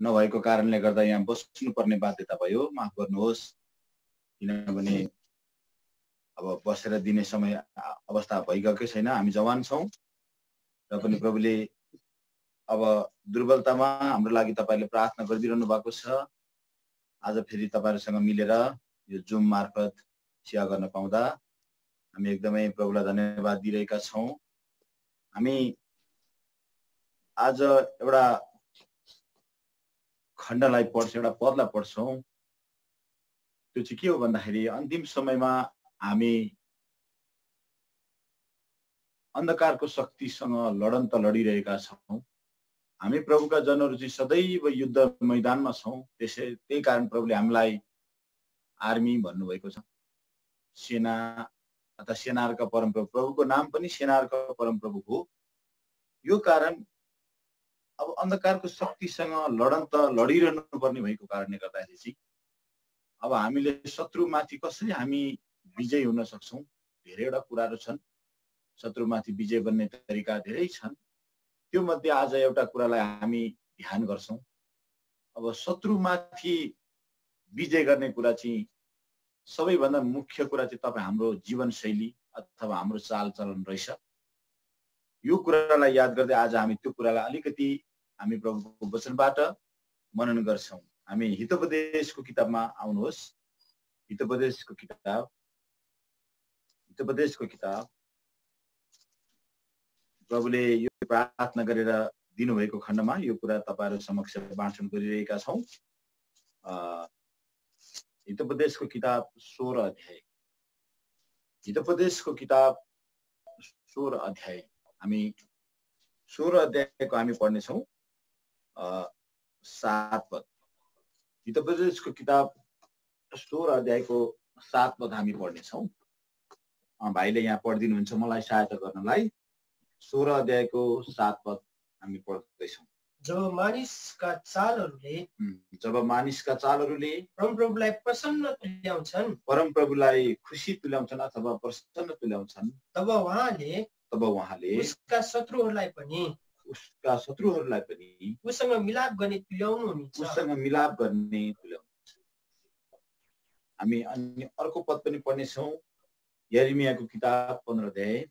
नभएको कारणले गर्दा यहाँ बस्नुपर्ने बाध्यता भयो, माफ गर्नुहोस्। किनभने अब बसेर दिने समय अवस्था भइगएकै छैन, हामी जवान छौँ र पनि प्रभुले अब दुर्बलतामा हाम्रो लागि तपाईले प्रार्थना गरिदिरहनु भएको छ। आज फेरि तपाईहरुसँग मिलेर यो जुम मार्फत सेवा गर्न पाउँदा हामी एकदमै प्रभुलाई धन्यवाद दिइरहेका छौँ। हामी आज एउटा खण्डलाई पढ्छौँ, एउटा पदलाई पढ्छौँ। त्यो चाहिँ के हो भन्दाखेरि अन्तिम समयमा हामी अन्धकारको शक्तिसँग लडन त लडिरहेका छौँ। हामी प्रभुका जनहरू चाहिँ सदैव युद्ध मैदानमा छौँ। त्यही कारण प्रभुले हामीलाई आर्मी भन्नुभएको छ, सेना अथवा सेनाहरूका परमप्रभु। प्रभुको नाम पनि सेनाहरूका परमप्रभु हो। यो कारण अब अन्धकारको शक्तिसँग लडन त लडिरहनु पर्ने भएको कारणले गर्दाखेरि चाहिँ अब हामीले शत्रुमाथि कसरी हामी विजय हुन सक्छौं, धेरैवटा कुराहरू छन्। शत्रुमाथि विजय बन्ने तरिका धेरै छन्। त्यो मध्ये आज एउटा कुरालाई हामी ध्यान गर्छौं। अब शत्रुमाथि विजय गर्ने कुरा चाहिँ सबैभन्दा मुख्य कुरा चाहिँ तपाईं हाम्रो जीवनशैली अथवा हाम्रो चालचलन रहेछ। यो कुरालाई याद गर्दै आज हामी त्यो कुरालाई अलिकति हामी प्रभुको वचनबाट मनन गर्छौं। हामी हितोपदेशको किताबमा आउनुहोस्। हितोपदेशको किताब प्रभुले यो प्रार्थना गरेर दिनुभएको खण्डमा यो कुरा तपाईहरु समक्ष वाचन गरिरहेका छौं। हितोपदेशको किताब 16 अध्याय। हितोपदेशको किताब 16 अध्याय हामी 16 अध्यायको हामी पढ्ने छौं 7 पद। हितोपदेशको किताब 16 अध्यायको 7 पद हामी पढ्ने छौं। भाइले यहाँ पढिदिनुहुन्छ मलाई सहायता गर्नलाई। 16 अध्यायको 7 पद हामी पढ्दै छौं। जब मानिसका चालहरूले परमप्रभुलाई प्रसन्न तुल्याउँछन्, परमप्रभुलाई खुशी तुल्याउँछन् अथवा प्रसन्न तुल्याउँछन्, तब उहाँले उसका शत्रुहरूलाई पनि उसँग मिलाप गर्ने तुल्याउनुहुन्छ। हामी अनि अर्को पद पनि पढ्ने छौं। यिर्मयाको किताब 15 अध्याय।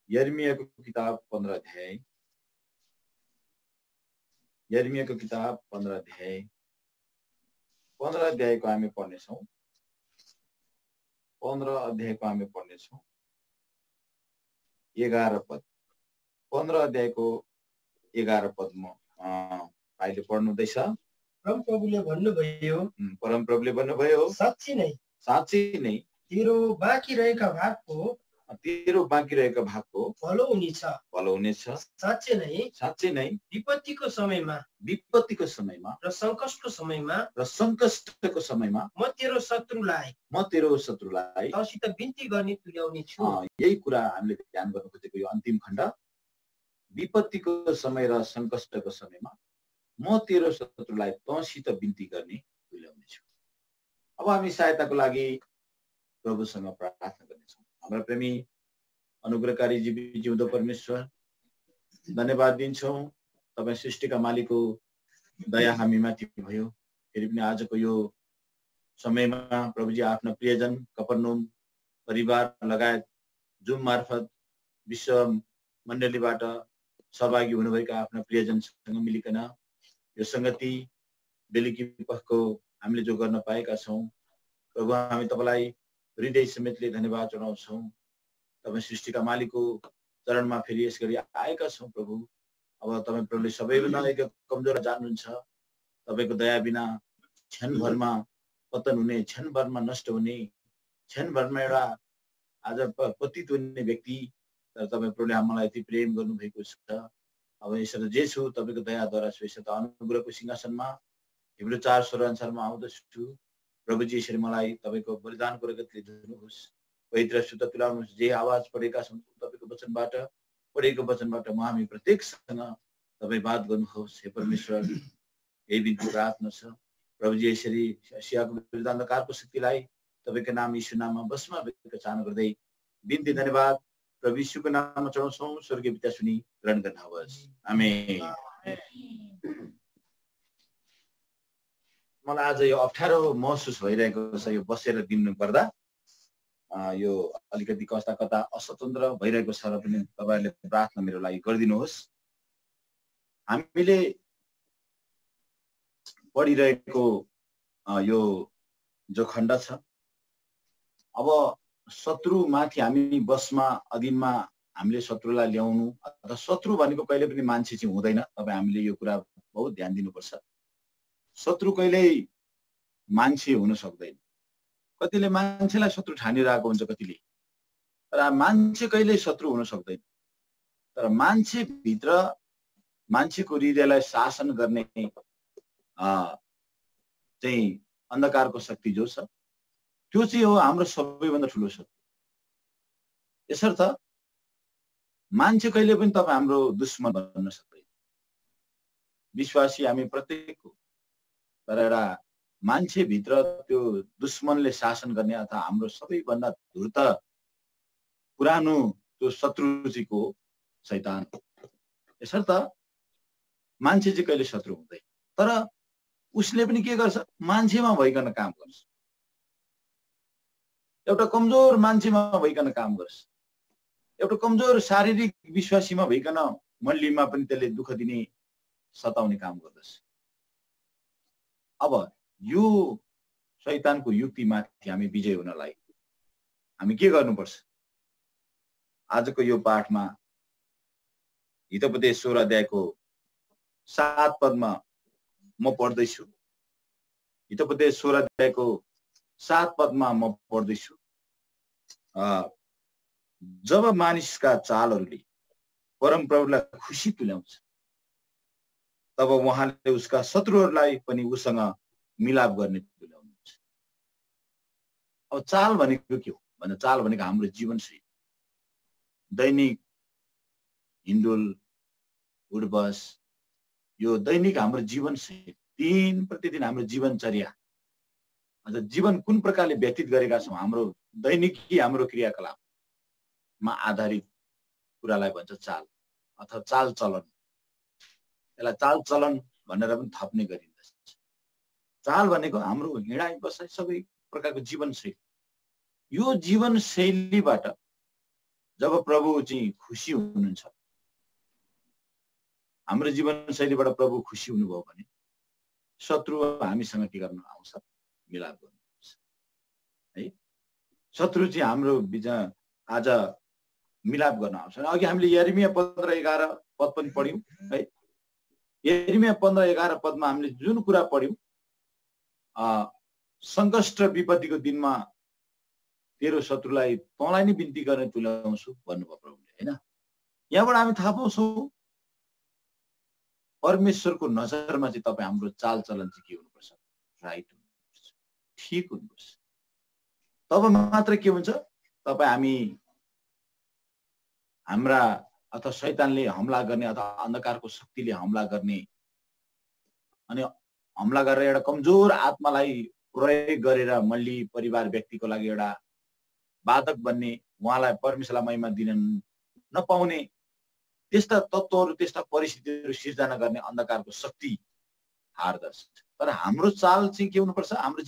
यिर्मयाको किताब 15 अध्याय। यिर्मयाको किताब 15 अध्याय। 15 अध्यायको हामी पढ्ने छौं। 15 अध्यायको हामी पढ्ने छौं 11 पद। 15 अध्यायको 11 पदमा भाइले पढ्नु हुँदैछ। परमप्रभुले भन्नुभयो, साँच्चै नै तेरो बाँकी रहेका भागको भलो हुनेछ। साँच्चै नै विपत्तिको समयमा र संकटको समयमा म तेरो शत्रुलाई तँसित बिन्ती गर्ने तुल्याउने छु। यही कुरा हामीले ध्यान गर्न खोजेको यो अन्तिम खण्ड। विपत्तिको समय र संकटको समयमा म तेरो शत्रुलाई तँसित बिन्ती गर्ने तुल्याउने छु। अब हामी सहायताको लागि प्रभुसँग प्रार्थना गर्नेछौँ। हाम्रो प्रेमी अनुग्रहकारी जिउँदो परमेश्वर, धन्यवाद दिन्छौँ। तपाईँ सृष्टिका मालिकको दया हामीमाथि भयो। फेरि पनि आजको यो समयमा प्रभुजी आफ्ना प्रियजन कफरनहुम परिवार लगायत जुम मार्फत विश्व मण्डलीबाट सहभागी हुनुभएका आफ्ना प्रियजनसँग मिलिकन यो संगति बेलुकी पखको हामीले जो गर्न पाएका छौं, प्रभु हामी तपाईलाई हृदय समेतले धन्यवाद चढाउँछौं। तपाईँ सृष्टिका मालिकको चरणमा फेरि यसगरी आएका छौं प्रभु। अब तपाईँ प्रभुले सबैभन्दा कमजोर जान्नुहुन्छ। तपाईको दया बिना क्षणभरमा पतन हुने, क्षणभरमा नष्ट हुने, क्षणभरमा एउटा आज पतित हुने व्यक्ति, तर तपाईँ प्रभुले हामीलाई यति प्रेम गर्नुभएको छ। अब यसरी जे छु तपाईको दयाद्वारा श्रेष्ठ अनुग्रहको सिंहासनमा हिब्रू 4:16 अनुसारमा आउँदछु। प्रभुजी यसरी मलाई तपाईको बलिदानको रगतले धुनुहोस्, पवित्र शुद्ध तुल्याउनुहोस्। जे आवाज पढेका छौं तपाईको वचनबाट म हामी प्रत्येकसँग तपाई बात गर्नुहोस्। हे परमेश्वर, यही बिन्ती प्रार्थना छ प्रभुजी। यसरी सियाको विरुद्ध अन्धकारको शक्तिलाई तपाईको नाम यीशु नाममा बसमा चाहना गर्दै बिन्ती धन्यवाद प्रभु यीशुको नाममा चढाउँछौं। स्वर्गीय पिता सुनि ग्रहण गर्नुहोस्। आमेन। मलाई आज यो अप्ठ्यारो महसुस भइरहेको छ। यो बसेर दिनु पर्दा यो अलिकति कता कता अस्वतन्त्र भइरहेको छ र पनि तपाईहरुले प्रार्थना मेरो लागि गरिदिनुहोस्। हामीले पढिरहेको यो जो खण्ड छ, अब शत्रुमाथि हामी बसमा अधीनमा हामीले शत्रुलाई ल्याउनु अथवा शत्रु भनेको कहिले पनि मान्छे चाहिँ हुँदैन। तपाई हामीले यो कुरा बहुत ध्यान दिनुपर्छ। शत्रु कहिल्यै मान्छे हुन सक्दैन। कतिले मान्छेलाई शत्रु ठानिरहेको हुन्छ कतिले, तर मान्छे कहिल्यै शत्रु हुन सक्दैन। तर मान्छे भित्र मान्छेको हृदयलाई शासन गर्ने चाहिँ अन्धकारको शक्ति जो छ, त्यो चाहिँ हो हाम्रो सबैभन्दा ठुलो शत्रु। यसर्थ मान्छे कहिले पनि तपाई हाम्रो दुश्मन बन्न सक्दैन। विश्वासी हामी प्रत्येक हो, तर एउटा मान्छे भित्र त्यो दुश्मनले शासन गर्ने अथवा हाम्रो सबैभन्दा धूर्त पुरानो त्यो शत्रु चाहिँ को शैतान। यसर्थ मान्छे चाहिँ कहिले शत्रु हुँदैन, तर उसले पनि के गर्छ, मान्छेमा भइकन काम गर्छ। एउटा कमजोर मान्छेमा भइकन काम गर्छ। एउटा कमजोर शारीरिक विश्वासीमा भइकन मण्डलीमा पनि त्यसले दुःख दिने सताउने काम गर्दछ। अब यो शैतानको युक्तिमाथि हामी विजय हुनलाई हामी के गर्नुपर्छ? आजको यो पाठमा हितोपदेश 16 अध्यायको 7 पदमा म पढ्दैछु। हितोपदेश 16 अध्यायको 7 पदमा म पढ्दैछु। जब मानिसका चालहरूले परमप्रभुलाई खुसी तुल्याउँछ, तब उहाँले उसका शत्रुहरूलाई पनि उसँग मिलाप गर्ने तुल्याउनुहुन्छ। अब चाल भनेको के हो भन्दा, चाल भनेको हाम्रो जीवनशैली, दैनिक हिन्डुल उठबस, यो दैनिक हाम्रो जीवनशैली, दिन प्रतिदिन हाम्रो जीवनचर्या, अझ जीवन कुन प्रकारले व्यतीत गरेका छौं, हाम्रो दैनिकी हाम्रो क्रियाकलापमा आधारित कुरालाई भन्छ चाल अथवा चाल चलन। यसलाई चाल चलन भनेर पनि थप्ने गरिन्छ। चाल भनेको हाम्रो हिँडाइ बसाइ सबै प्रकारको जीवनशैली। यो जीवनशैलीबाट जब प्रभु चाहिँ खुसी हुनुहुन्छ, हाम्रो जीवनशैलीबाट प्रभु खुसी हुनुभयो भने शत्रु हामीसँग के गर्न आउँछ, मिलाप गर्नुहुन्छ है। शत्रु चाहिँ हाम्रो बीच आज मिलाप गर्न आउँछ। अघि हामीले यिर्मया 15:11 पद पनि पढ्यौं है। यिर्मया 15:11 पदमा हामीले जुन कुरा पढ्यौं, संकष्ट विपत्तिको दिनमा तेरो शत्रुलाई तँलाई नै बिन्ती गर्ने तुल्याउँछु भन्नुभयो प्रभुले हैन। यहाँबाट हामी थाहा पाउँछौं परमेश्वरको नजरमा चाहिँ तपाई हाम्रो चालचलन चाहिँ के हुनुपर्छ, राइट हुनुपर्छ, ठीक हुनुपर्छ। तब मात्र के हुन्छ, तपाई हामी हाम्रा अथवा शैतानले हमला गर्ने अथवा अन्धकारको शक्तिले हमला गर्ने अनि हमला गरेर एउटा कमजोर आत्मालाई प्रयोग गरेर मण्डली परिवार व्यक्तिको लागि एउटा बाधक बन्ने, उहाँलाई परमेश्वरलाई महिमा दिन नपाउने त्यस्ता तत्त्वहरू, त्यस्ता परिस्थितिहरू सिर्जना गर्ने अन्धकारको शक्ति हार्दछ। तर हाम्रो चाल चाहिँ के हुनुपर्छ, हाम्रो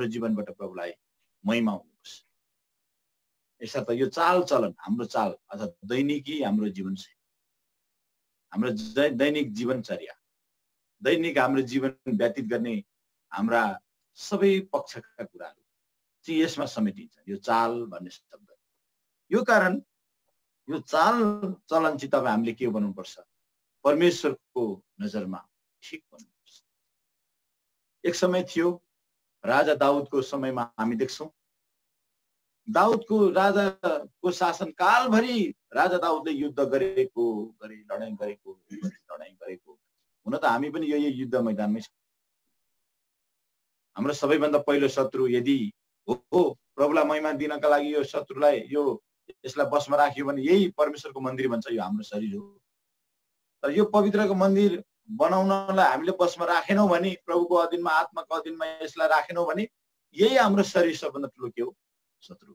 जीवनबाट प्रभुलाई महिमा हुनुपर्छ। यसर्थ यो चाल चलन, हाम्रो चाल अथवा दैनिकी हाम्रो जीवनशैली, हाम्रो दैनिक जीवनचर्या, दैनिक हाम्रो जीवन व्यतीत गर्ने हाम्रा सबै पक्षका कुराहरू चाहिँ यसमा समेटिन्छ, यो चाल भन्ने शब्द। यो कारण यो चाल चलन चाहिँ तपाईँ हामीले के बनाउनुपर्छ, परमेश्वरको नजरमा ठिक बनाउनुपर्छ। एक समय थियो राजा दाउदको समयमा हामी देख्छौं, दाउदको राजाको शासन कालभरि राजा दाउदले युद्ध गरेको, लडाईँ गरेको। हुन त हामी पनि यो युद्ध मैदानमै छौं। हाम्रो सबैभन्दा पहिलो शत्रु यदि हो प्रभुलाई महिमा दिनका लागि यो शत्रुलाई यसलाई बसमा राख्यो भने यही परमेश्वरको मन्दिर भन्छ, यो हाम्रो शरीर हो। तर यो पवित्रको मन्दिर बनाउनलाई हामीले बसमा राखेनौं भने, प्रभुको अधीनमा, आत्माको अधीनमा यसलाई राखेनौं भने यही हाम्रो शरीर सबभन्दा ठुलो के हो, शत्रु।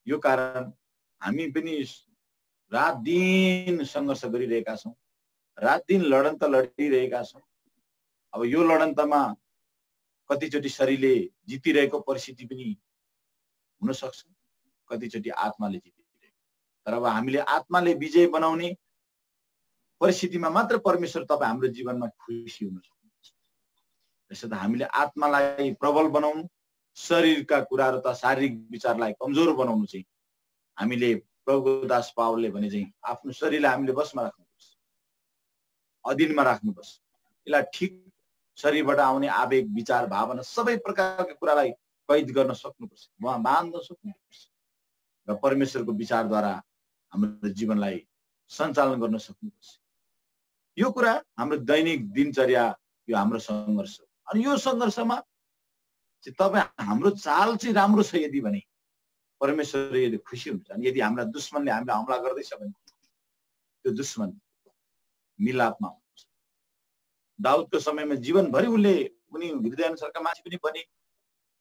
यो कारण हामी पनि रात दिन संघर्ष गरिरहेका छौं, रात दिन लडन त लडिरहेका छौं। अब यो लडन्तमा कतिचोटि शरीरले जितिरहेको परिस्थिति पनि हुन सक्छ, कतिचोटि आत्माले जितिरहेको। तर अब हामीले आत्माले विजय बनाउने परिस्थितिमा मात्र परमेश्वर तपाईँ हाम्रो जीवनमा खुसी हुन सक्नुहुन्छ। त्यसो त हामीले आत्मालाई प्रबल बनाउनु, शरीरका कुराहरू त शारीरिक विचारलाई कमजोर बनाउनु चाहिँ हामीले प्रभुको दास पावलले भने चाहिँ आफ्नो शरीरलाई हामीले बसमा राख्नुपर्छ, अधीनमा राख्नुपर्छ। यसलाई ठिक शरीरबाट आउने आवेग, विचार, भावना सबै प्रकारका कुरालाई कैद गर्न सक्नुपर्छ, उहाँ बाँध्न सक्नुपर्छ र परमेश्वरको विचारद्वारा हाम्रो जीवनलाई सञ्चालन गर्न सक्नुपर्छ। यो कुरा हाम्रो दैनिक दिनचर्या, यो हाम्रो सङ्घर्ष हो। अनि यो सङ्घर्षमा चाहिँ तपाईँ हाम्रो चाल चाहिँ राम्रो छ यदि भने परमेश्वर यदि खुसी हुन्छ। अनि यदि हाम्रा दुश्मनले हामीलाई हमला गर्दैछ भने त्यो दुश्मन मिलापमा हुन्छ। दाउदको समयमा जीवनभरि उनी हृदयअनुसारका मान्छे पनि बने,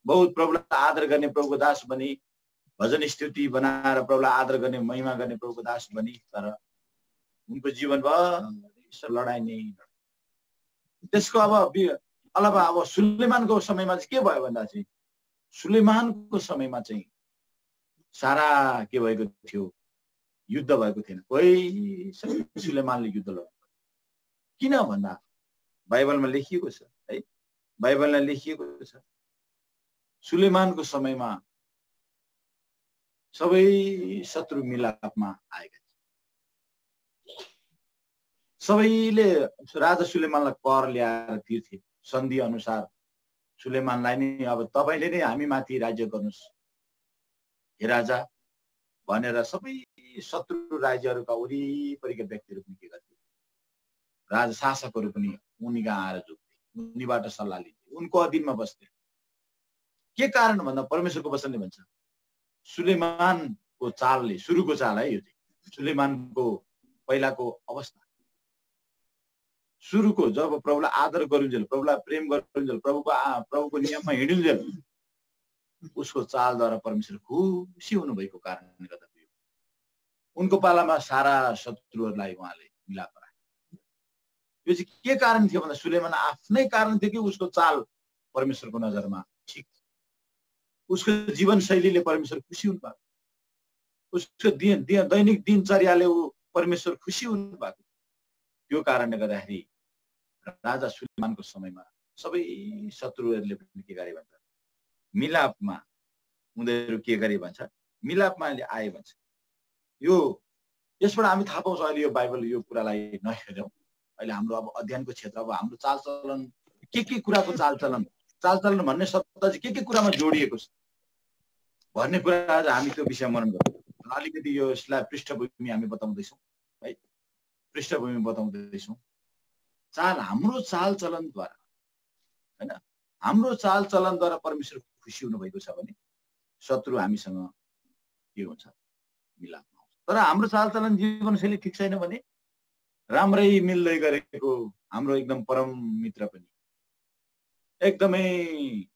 बहुत प्रभुलाई आदर गर्ने प्रभुको दास बने, भजन स्तुति बनाएर प्रभुलाई आदर गर्ने, महिमा गर्ने प्रभुको दास बने। तर उनको जीवनभर लडाइ नै। त्यसको अब सुलेमानको समयमा चाहिँ के भयो भन्दा चाहिँ सुलेमानको समयमा चाहिँ सारा के भएको थियो, युद्ध भएको थिएन। कोही सुलेमानले युद्ध लड्नु। किन भन्दा बाइबलमा लेखिएको छ है, बाइबलमा लेखिएको छ सुलेमानको समयमा सबै शत्रु मिलापमा आएका थिए। सबैले राजा सुलेमानलाई कर ल्याएर तिर्थे, सन्धि अनुसार सुलेमानलाई नै अब तपाईँले नै हामी माथि राज्य गर्नुहोस् हे राजा भनेर सबै शत्रु राज्यहरूका वरिपरिका व्यक्तिहरू पनि के गर्थे, राजा शासकहरू पनि उनी कहाँ आएर झुक्थे, उनीबाट सल्लाह लिन्थे, उनको अधीनमा बस्थे। के कारण भन्दा परमेश्वरको वचनले भन्छ सुलेमानको चालले, सुरुको चाल है यो चाहिँ सुलेमानको पहिलाको अवस्था, सुरुको जब प्रभुलाई आदर गरिन्जेल, प्रभुलाई प्रेम गरिन्जेल, प्रभुको नियममा हिँडिन्जेल उसको चालद्वारा परमेश्वर खुसी हुनुभएको कारणले गर्दा उनको पालामा सारा शत्रुहरूलाई उहाँले मिलाप राखे। यो चाहिँ के कारण थियो भन्दा सुलेमान आफ्नै कारण थियो कि उसको चाल परमेश्वरको नजरमा ठिक, उसको जीवनशैलीले परमेश्वर खुसी हुनु भएको, उसको दैनिक दिनचर्याले ऊ परमेश्वर खुसी हुनु भएको। त्यो कारणले गर्दाखेरि राजा सुलेमानको समयमा सबै शत्रुहरूले पनि के गरे भन्छ मिलापमा उनीहरू के गरे भन्छ मिलापमा आए भन्छ। यो यसबाट हामी थाहा पाउँछौँ अहिले यो बाइबल यो कुरालाई नहेरौँ। अहिले हाम्रो अब अध्ययनको क्षेत्र, अब हाम्रो चालचलन के कुराको चालचलन भन्ने शब्द चाहिँ के कुरामा जोडिएको छ भन्ने कुरा आज हामी त्यो विषय मनन गर्छौँ। अलिकति यो यसलाई पृष्ठभूमि हामी बताउँदैछौँ है, पृष्ठभूमि बताउँदैछौँ। चाल हाम्रो चालचलनद्वारा हैन, हाम्रो चालचलनद्वारा परमेश्वर खुसी हुनुभएको छ भने शत्रु हामीसँग के हुन्छ मिलापमा आउँछ। तर हाम्रो चालचलन जीवनशैली ठिक छैन भने राम्रै मिल्दै गरेको हाम्रो एकदम परम मित्र पनि एकदमै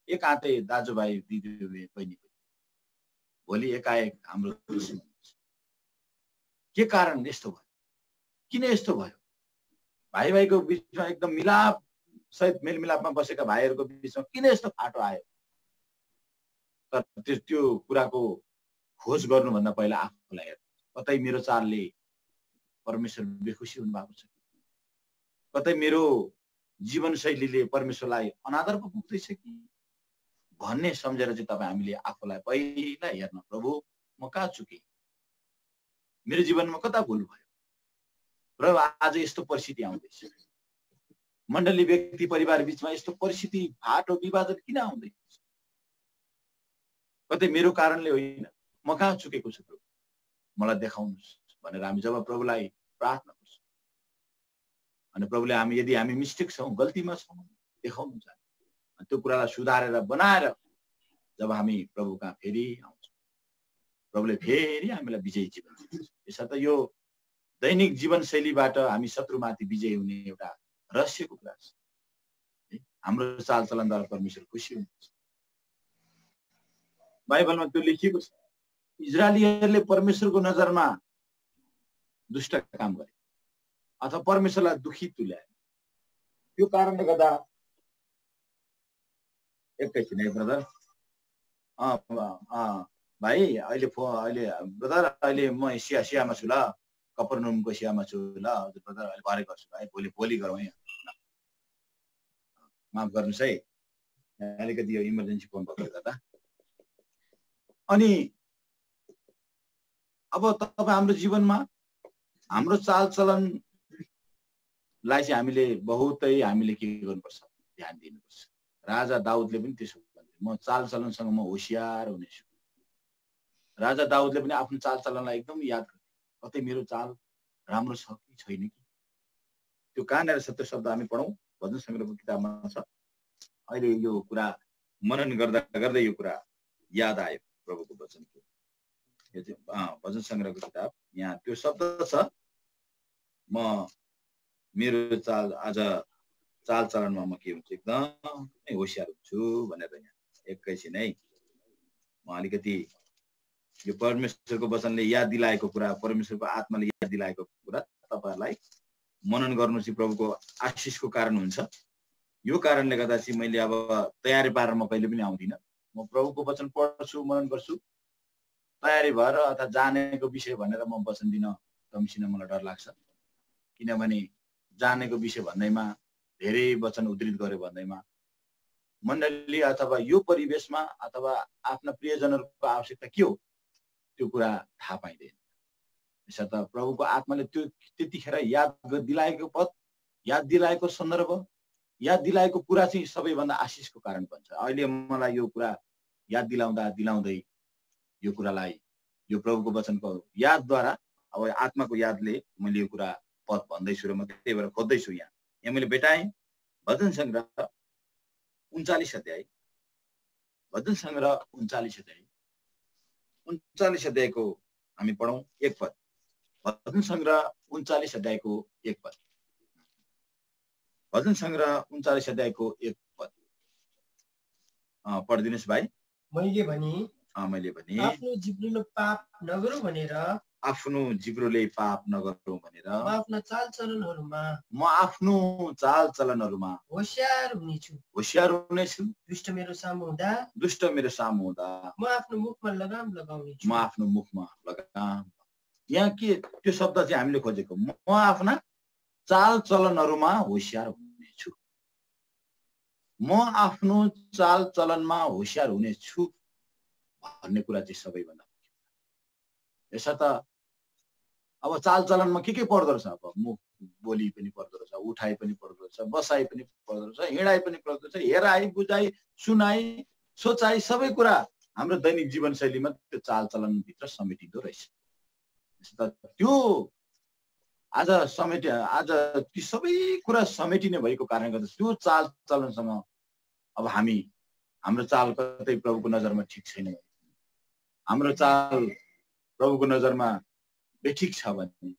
एकान्ते दाजुभाइ दिदी बहिनी भोलि एकाएक हाम्रो दुश्मन हुन्छ। के कारण यस्तो भयो, किन यस्तो भयो? भाइ भाइको बिचमा एकदम मिलाप सहित मेलमिलापमा बसेका भाइहरूको बिचमा किन यस्तो फाटो आयो? तर त्यो कुराको खोज गर्नुभन्दा पहिला आफूलाई हेर्नु, कतै मेरो चालले परमेश्वर बेखुसी हुनु भएको छ, कतै मेरो जीवनशैलीले परमेश्वरलाई अनादर पो पुग्दैछ कि भन्ने सम्झेर चाहिँ तपाईँ हामीले आफूलाई पहिला हेर्न, प्रभु म कहाँ चुकेँ, मेरो जीवनमा कता भुल भयो, र आज यस्तो परिस्थिति आउँदैछ, मण्डली व्यक्ति परिवार बिचमा यस्तो परिस्थिति फाटो विभाजन किन आउँदैछ, कतै मेरो कारणले होइन, म कहाँ चुकेको छु प्रभु मलाई देखाउनुहोस् भनेर हामी जब प्रभुलाई प्रार्थना गर्छौँ अनि प्रभुले यदि हामी मिस्टेक छौँ, गल्तीमा छौँ देखाउनुहुन्छ, त्यो कुरालाई सुधारेर बनाएर जब हामी प्रभु कहाँ फेरि आउँछौँ प्रभुले फेरि हामीलाई विजयी जीवन दिनुहुन्छ। यसर्थ यो दैनिक जीवनशैलीबाट हामी शत्रुमाथि विजय हुने एउटा रहस्यको कुरा छ। हाम्रो चालचलनद्वारा परमेश्वर खुसी हुनुहुन्छ। बाइबलमा त्यो लेखिएको छ, इजरायलीहरूले परमेश्वरको नजरमा दुष्ट काम गरे अथवा परमेश्वरलाई दुखी तुल्याए। त्यो कारणले गर्दा एकैछिन है ब्रदर। भाइ अहिले ब्रदर अहिले म सियामा छु ल, कफरनहुमको सियामा छु ल ब्रदर, अहिले भरे गर्छु भाइ, भोलि गरौँ है। माफ गर्नुहोस् है, अलिकति यो इमर्जेन्सी फोन भएको दादा। अनि अब तपाईँ हाम्रो जीवनमा हाम्रो चालचलनलाई चाहिँ हामीले बहुतै के गर्नुपर्छ, ध्यान दिनुपर्छ। राजा दाउदले पनि त्यसो भन्थे, म चालचलनसँग म होशियार हुनेछु। राजा दाउदले पनि आफ्नो चालचलनलाई एकदम याद गर्थे, कतै मेरो चाल राम्रो छ कि छैन कि। त्यो कहाँनिर छ त्यो शब्द हामी पढौँ, भजन सङ्ग्रहको किताबमा छ। अहिले यो कुरा मनन गर्दा गर्दै यो कुरा याद आयो प्रभुको वचनको। यो चाहिँ भजन सङ्ग्रहको किताब, यहाँ त्यो शब्द छ, म मेरो आज चालचलनमा म के हुन्छु, एकदमै होशियार हुन्छु भनेर। यहाँ एकैछिन है, म अलिकति यो परमेश्वरको वचनले याद दिलाएको कुरा, परमेश्वरको आत्माले याद दिलाएको कुरा तपाईहरुलाई मनन गर्नु चाहिँ प्रभुको आशिषको कारण हुन्छ। यो कारणले गर्दा चाहिँ मैले अब तयारी पारेर म कहिले पनि आउँदिन। म प्रभुको वचन पढ्छु, मनन गर्छु, तयारी भएर अथवा जानेको विषय भनेर म वचन दिन तम्सिन मलाई डर लाग्छ। किनभने जानेको विषय भन्दैमा धेरै वचन उद्धृत गर्यो भन्दैमा मण्डली अथवा यो परिवेशमा अथवा आफ्ना प्रियजनहरूको आवश्यकता के हो त्यो कुरा थाहा पाइँदैन। यसर्थ प्रभुको आत्माले त्यो त्यतिखेर याद दिलाएको पद, याद दिलाएको सन्दर्भ, याद दिलाएको कुरा चाहिँ सबैभन्दा आशिषको कारण बन्छ। अहिले मलाई यो कुरा याद दिलाउँदै यो कुरालाई, यो प्रभुको वचनको यादद्वारा, अब आत्माको यादले मैले यो कुरा पद भन्दैछु र म त्यही भएर खोज्दैछु। यहाँ मैले भेटाएँ भजन सङ्ग्रह 39 अध्याय, भजन सङ्ग्रह 39 अध्याय, 39 अध्यायको हामी पढौँ एक पद। भजन सङ्ग्रह 39 अध्यायको एक पद, भजन सङ्ग्रह 39 अध्यायको एक पद पढिदिनुहोस् भाइ। मैले भने आफ्नो जिब्रोले पाप नगरौँ भनेर, आफ्नो जिब्रोले पाप नगरौँ भनेर म आफ्नो चालचलनहरूमा होशियार हुनेछु। दुष्ट मेरो सामु हुँदा म आफ्नो मुखमा लगाम लगाउनेछु। यहाँ के त्यो शब्द चाहिँ हामीले खोजेको, म आफ्ना चालचलनहरूमा होशियार हुनेछु। म आफ्नो चालचलनमा होशियार हुनेछु भन्ने कुरा चाहिँ सबैभन्दा मुख्य। यसर्थ अब चालचलनमा के पर्दो रहेछ, अब मुख बोली पनि पर्दो रहेछ, उठाइ पनि पर्दो रहेछ, बसाइ पनि पर्दो रहेछ, हिँडाइ पनि पर्दो रहेछ, हेराइ बुझाइ सुनाइ सोचाइ सबै कुरा हाम्रो दैनिक जीवनशैलीमा त्यो चालचलनभित्र समेटिँदो रहेछ। त्यो आज ती सबै कुरा समेटिने भएको कारणले गर्दा त्यो चालचलनसँग अब हाम्रो चाल कतै प्रभुको नजरमा ठिक छैन, हाम्रो चाल प्रभुको नजरमा बेठिक छ भने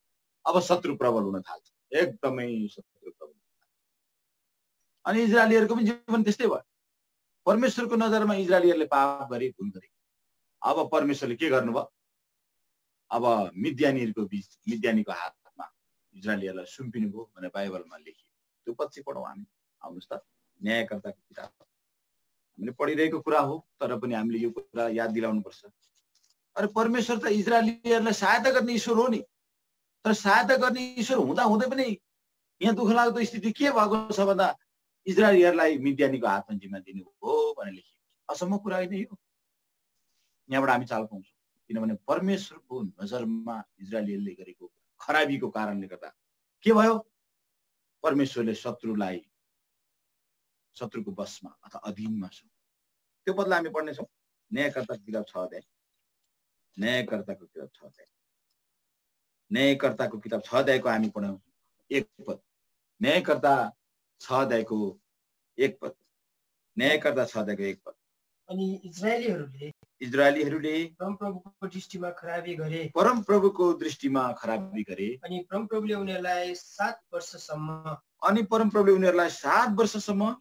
अब शत्रु प्रबल हुन थाल्छ, एकदमै शत्रु प्रबल। अनि इजरायलीहरूको पनि जीवन त्यस्तै भयो। परमेश्वरको नजरमा इजरायलीहरूले पाप गरे, भुल गरे। अब परमेश्वरले के गर्नुभयो, अब मिद्यानीको हातमा इजरायलीहरूलाई सुम्पिनुभयो भनेर बाइबलमा लेखियो। त्यो पछि पढौँ हामी, आउनुहोस् त। न्यायकर्ताको किताब हामीले पढिरहेको कुरा हो, तर पनि हामीले यो कुरा याद दिलाउनु पर्छ। अरे परमेश्वर त इजरायलीहरूलाई सहायता गर्ने ईश्वर हो नि, तर सहायता गर्ने ईश्वर हुँदा हुँदै पनि यहाँ दुःख लाग्दो स्थिति के भएको छ भन्दा इजरायलीहरूलाई मिद्यानीको हातमा जिम्मा दिनु हो भनेर लेखिएको। असम्म कुरा होइन यो। यहाँबाट हामी चाल पाउँछौँ, किनभने परमेश्वरको नजरमा इजरायलीहरूले गरेको खराबीको कारणले गर्दा के भयो, परमेश्वरले शत्रुको वशमा अथवा अधीनमा छ। त्यो बदला हामी पढ्नेछौँ न्यायकर्ताको किताब 6 अध्याय, न्यायकर्ताको किताब 6 अध्यायको हामी पढौँ एक पद। न्यायकर्ता 6 अध्यायको एक पद, न्यायकर्ता 6 अध्यायको एक पद। अनि इजरायलीहरूले परमप्रभुको दृष्टिमा खराबी गरे, अनि परमप्रभुले उनीहरूलाई 7 वर्षसम्म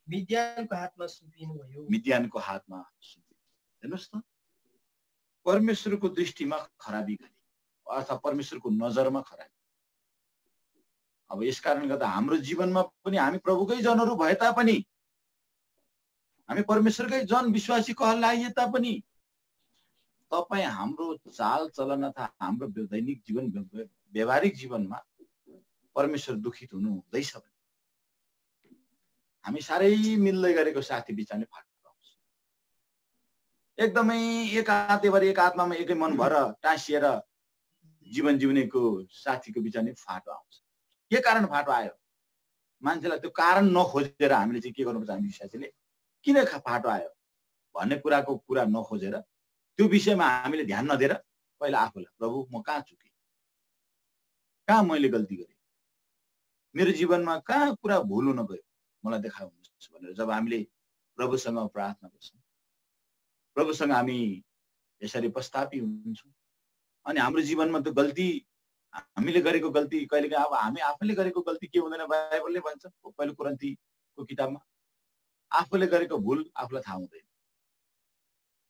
मिद्यानको हातमा सुम्पिनुभयो। हेर्नुहोस् त, परमेश्वरको दृष्टिमा खराबी गरे अथवा परमेश्वरको नजरमा खराबी। अब यस कारणले गर्दा हाम्रो जीवनमा पनि हामी प्रभुकै जनहरू भए तापनि हामी परमेश्वरकै जन विश्वासी कहलाइए तापनि तपाईँ हाम्रो चाल चलन अथवा हाम्रो दैनिक जीवन व्यवहारिक जीवनमा परमेश्वर दुखित हुनु हुँदैछ भने हामी साह्रै मिल्दै गरेको साथी बिचार फाट आउँछ। एकदमै एक आत्माभरि एक आत्मामा एकै मन भएर टाँसिएर जीवन जिउनेको साथीको बिचार नै फाटो आउँछ। के कारण फाटो आयो? मान्छेलाई त्यो कारण नखोजेर हामीले चाहिँ के गर्नुपर्छ? हामी विश्वासीले किन फाटो आयो भन्ने कुराको कुरा नखोजेर त्यो विषयमा हामीले ध्यान नदिएर पहिला आफूलाई, प्रभु म कहाँ चुकेँ, कहाँ मैले गल्ती गरेँ, मेरो जीवनमा कहाँ कुरा भुल हुन गयो, मलाई देखाउनुहोस् भनेर जब हामीले प्रभुसँग प्रार्थना गर्छौँ, प्रभुसँग हामी यसरी पश्चातापी हुन्छौँ अनि हाम्रो जीवनमा त्यो गल्ती हामीले गरेको गल्ती कहिलेकाहीँ अब हामी आफैले गरेको गल्ती के हुँदैन बाइबलले भन्छ पहिलो कोरिन्थीको किताबमा आफूले गरेको भुल आफूलाई थाहा हुँदैन।